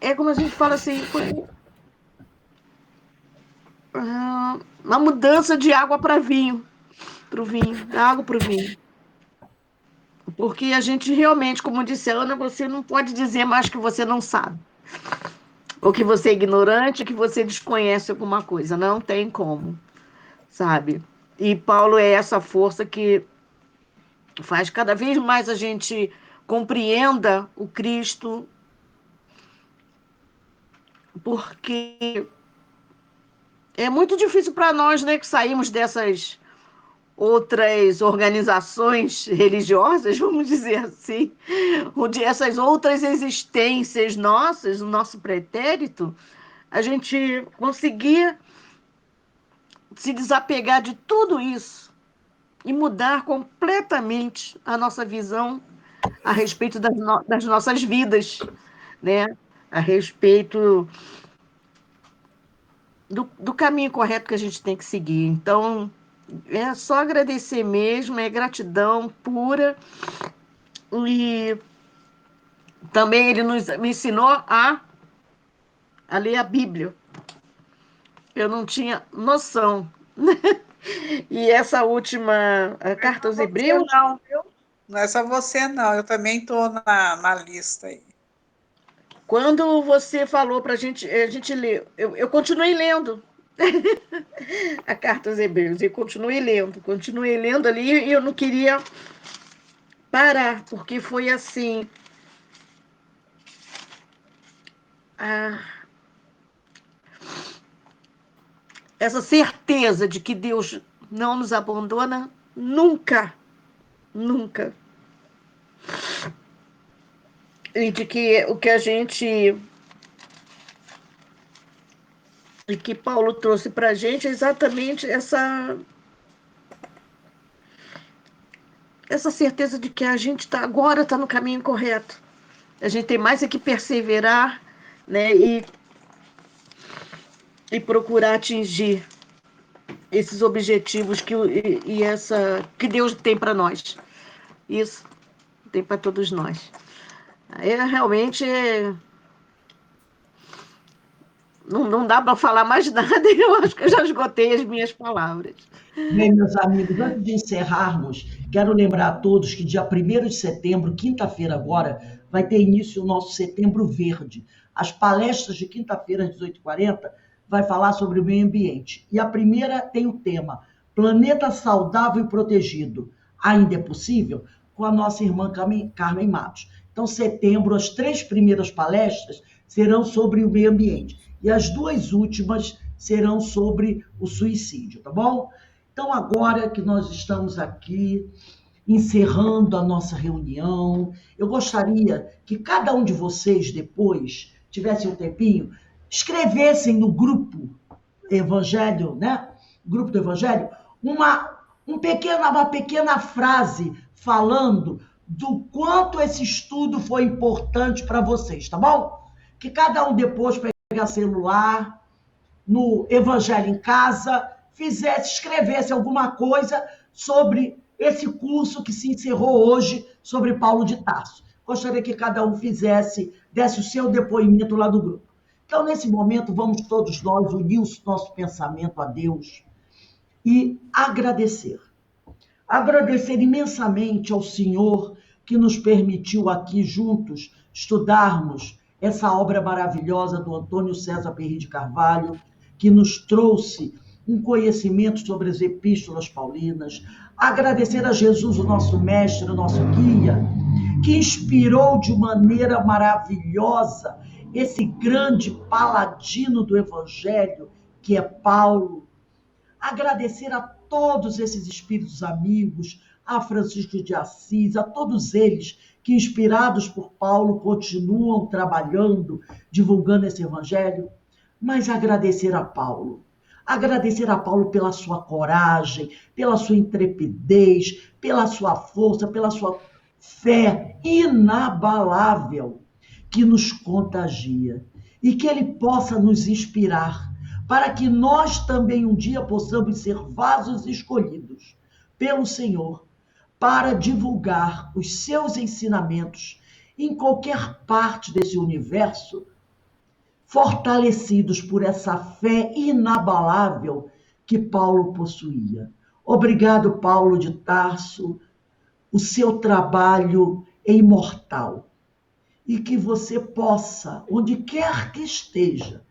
É como a gente fala assim, foi uma mudança de água para vinho, da água para o vinho. Porque a gente realmente, como disse a Ana, você não pode dizer mais que você não sabe. Ou que você é ignorante, que você desconhece alguma coisa. Não tem como, sabe? E Paulo é essa força que faz cada vez mais a gente compreenda o Cristo, porque é muito difícil para nós, né, que saímos dessas outras organizações religiosas, vamos dizer assim, onde essas outras existências nossas, o nosso pretérito, a gente conseguir se desapegar de tudo isso e mudar completamente a nossa visão a respeito das nossas vidas, né? A respeito do caminho correto que a gente tem que seguir. Então, é só agradecer mesmo, é gratidão pura. E também ele me ensinou a ler a Bíblia. Eu não tinha noção. E essa última a carta aos Você Hebreus, não, viu? Não é só você, não. Eu também estou na lista aí. quando você falou para a gente ler, eu continuei lendo a carta aos Hebreus, e continuei lendo ali, e eu não queria parar, porque foi assim, ah, essa certeza de que Deus não nos abandona nunca, nunca. E de que o que a gente. E que Paulo trouxe para a gente é exatamente essa certeza de que a gente agora está no caminho correto. A gente tem mais é que perseverar, né, e procurar atingir esses objetivos que Deus tem para nós. Isso tem para todos nós. Realmente não dá para falar mais nada, eu acho que eu já esgotei as minhas palavras. Bem, meus amigos, antes de encerrarmos, quero lembrar a todos que dia 1º de setembro, quinta-feira agora, vai ter início o nosso Setembro Verde. As palestras de quinta-feira, às 18h40, vai falar sobre o meio ambiente. E a primeira tem o tema Planeta Saudável e Protegido. Ainda é possível? Com a nossa irmã Carmen Matos. Então, setembro, as 3 primeiras palestras serão sobre o meio ambiente. E as 2 últimas serão sobre o suicídio, tá bom? Então, agora que nós estamos aqui encerrando a nossa reunião, eu gostaria que cada um de vocês, depois, tivesse um tempinho, escrevessem no grupo Evangelho, né? Grupo do Evangelho, uma pequena frase falando do quanto esse estudo foi importante para vocês, tá bom? Que cada um depois pegar celular, no Evangelho em Casa, escrevesse alguma coisa sobre esse curso que se encerrou hoje sobre Paulo de Tarso. Gostaria que cada um desse o seu depoimento lá do grupo. Então, nesse momento, vamos todos nós unir o nosso pensamento a Deus e agradecer. Agradecer imensamente ao Senhor que nos permitiu aqui juntos estudarmos essa obra maravilhosa do Antônio César Perry de Carvalho, que nos trouxe um conhecimento sobre as epístolas paulinas, agradecer a Jesus, o nosso mestre, o nosso guia, que inspirou de maneira maravilhosa esse grande paladino do Evangelho, que é Paulo. Agradecer a todos esses espíritos amigos, a Francisco de Assis, a todos eles que, inspirados por Paulo, continuam trabalhando, divulgando esse Evangelho, mas agradecer a Paulo. Agradecer a Paulo pela sua coragem, pela sua intrepidez, pela sua força, pela sua fé inabalável, que nos contagia e que ele possa nos inspirar para que nós também um dia possamos ser vasos escolhidos pelo Senhor para divulgar os seus ensinamentos em qualquer parte desse universo, fortalecidos por essa fé inabalável que Paulo possuía. Obrigado, Paulo de Tarso. O seu trabalho é imortal. E que você possa, onde quer que esteja,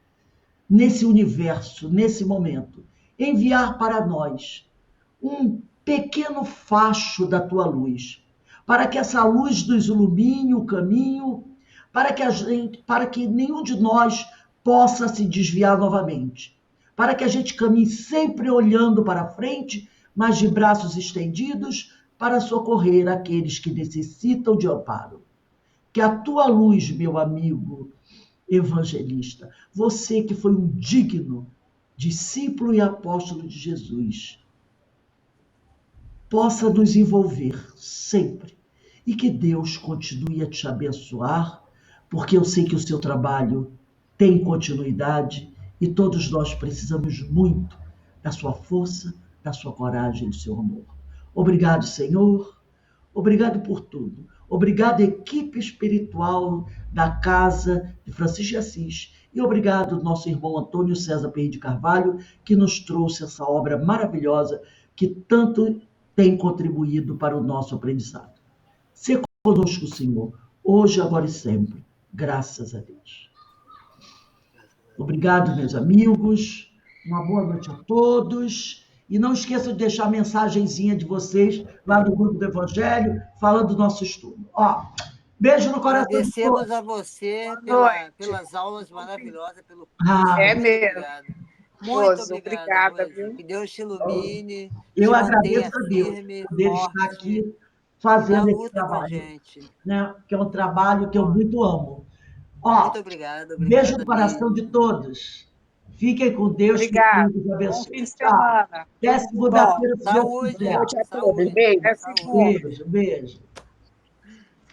nesse universo, nesse momento, enviar para nós um pequeno facho da tua luz, para que essa luz nos ilumine o caminho, para que nenhum de nós possa se desviar novamente, para que a gente caminhe sempre olhando para frente, mas de braços estendidos para socorrer aqueles que necessitam de amparo. Que a tua luz, meu amigo evangelista, você que foi um digno discípulo e apóstolo de Jesus, possa nos envolver sempre e que Deus continue a te abençoar, porque eu sei que o seu trabalho tem continuidade e todos nós precisamos muito da sua força, da sua coragem, do seu amor. Obrigado, Senhor. Obrigado por tudo. Obrigado, equipe espiritual da Casa de Francisco de Assis. E obrigado, nosso irmão Antônio César Pereira de Carvalho, que nos trouxe essa obra maravilhosa que tanto tem contribuído para o nosso aprendizado. Seja conosco, Senhor, hoje, agora e sempre. Graças a Deus. Obrigado, meus amigos. Uma boa noite a todos. E não esqueçam de deixar a mensagenzinha de vocês lá no grupo do Evangelho, falando do nosso estudo. Ó, beijo no coração de Agradecemos todos. a você pelas aulas maravilhosas, pelo curso. É Muito mesmo. obrigada. Muito Roso, obrigada, obrigada, Rose. viu? Que Deus te ilumine, Eu te mantenha agradeço a Deus firme, por ele estar forte, aqui e na fazendo esse luta com a trabalho, gente. né? Que é um trabalho que eu Ó, muito amo. Ó, muito obrigada, beijo no obrigada coração de mesmo. todos. Fiquem com Deus, que Obrigada. Deus os Bom abençoe. fim de Tchau. semana. Até Tudo de bom. segunda-feira, se Deus Saúde, quiser. Boa noite a todos. saúde, Beijo. Até segunda. saúde. Beijo, beijo.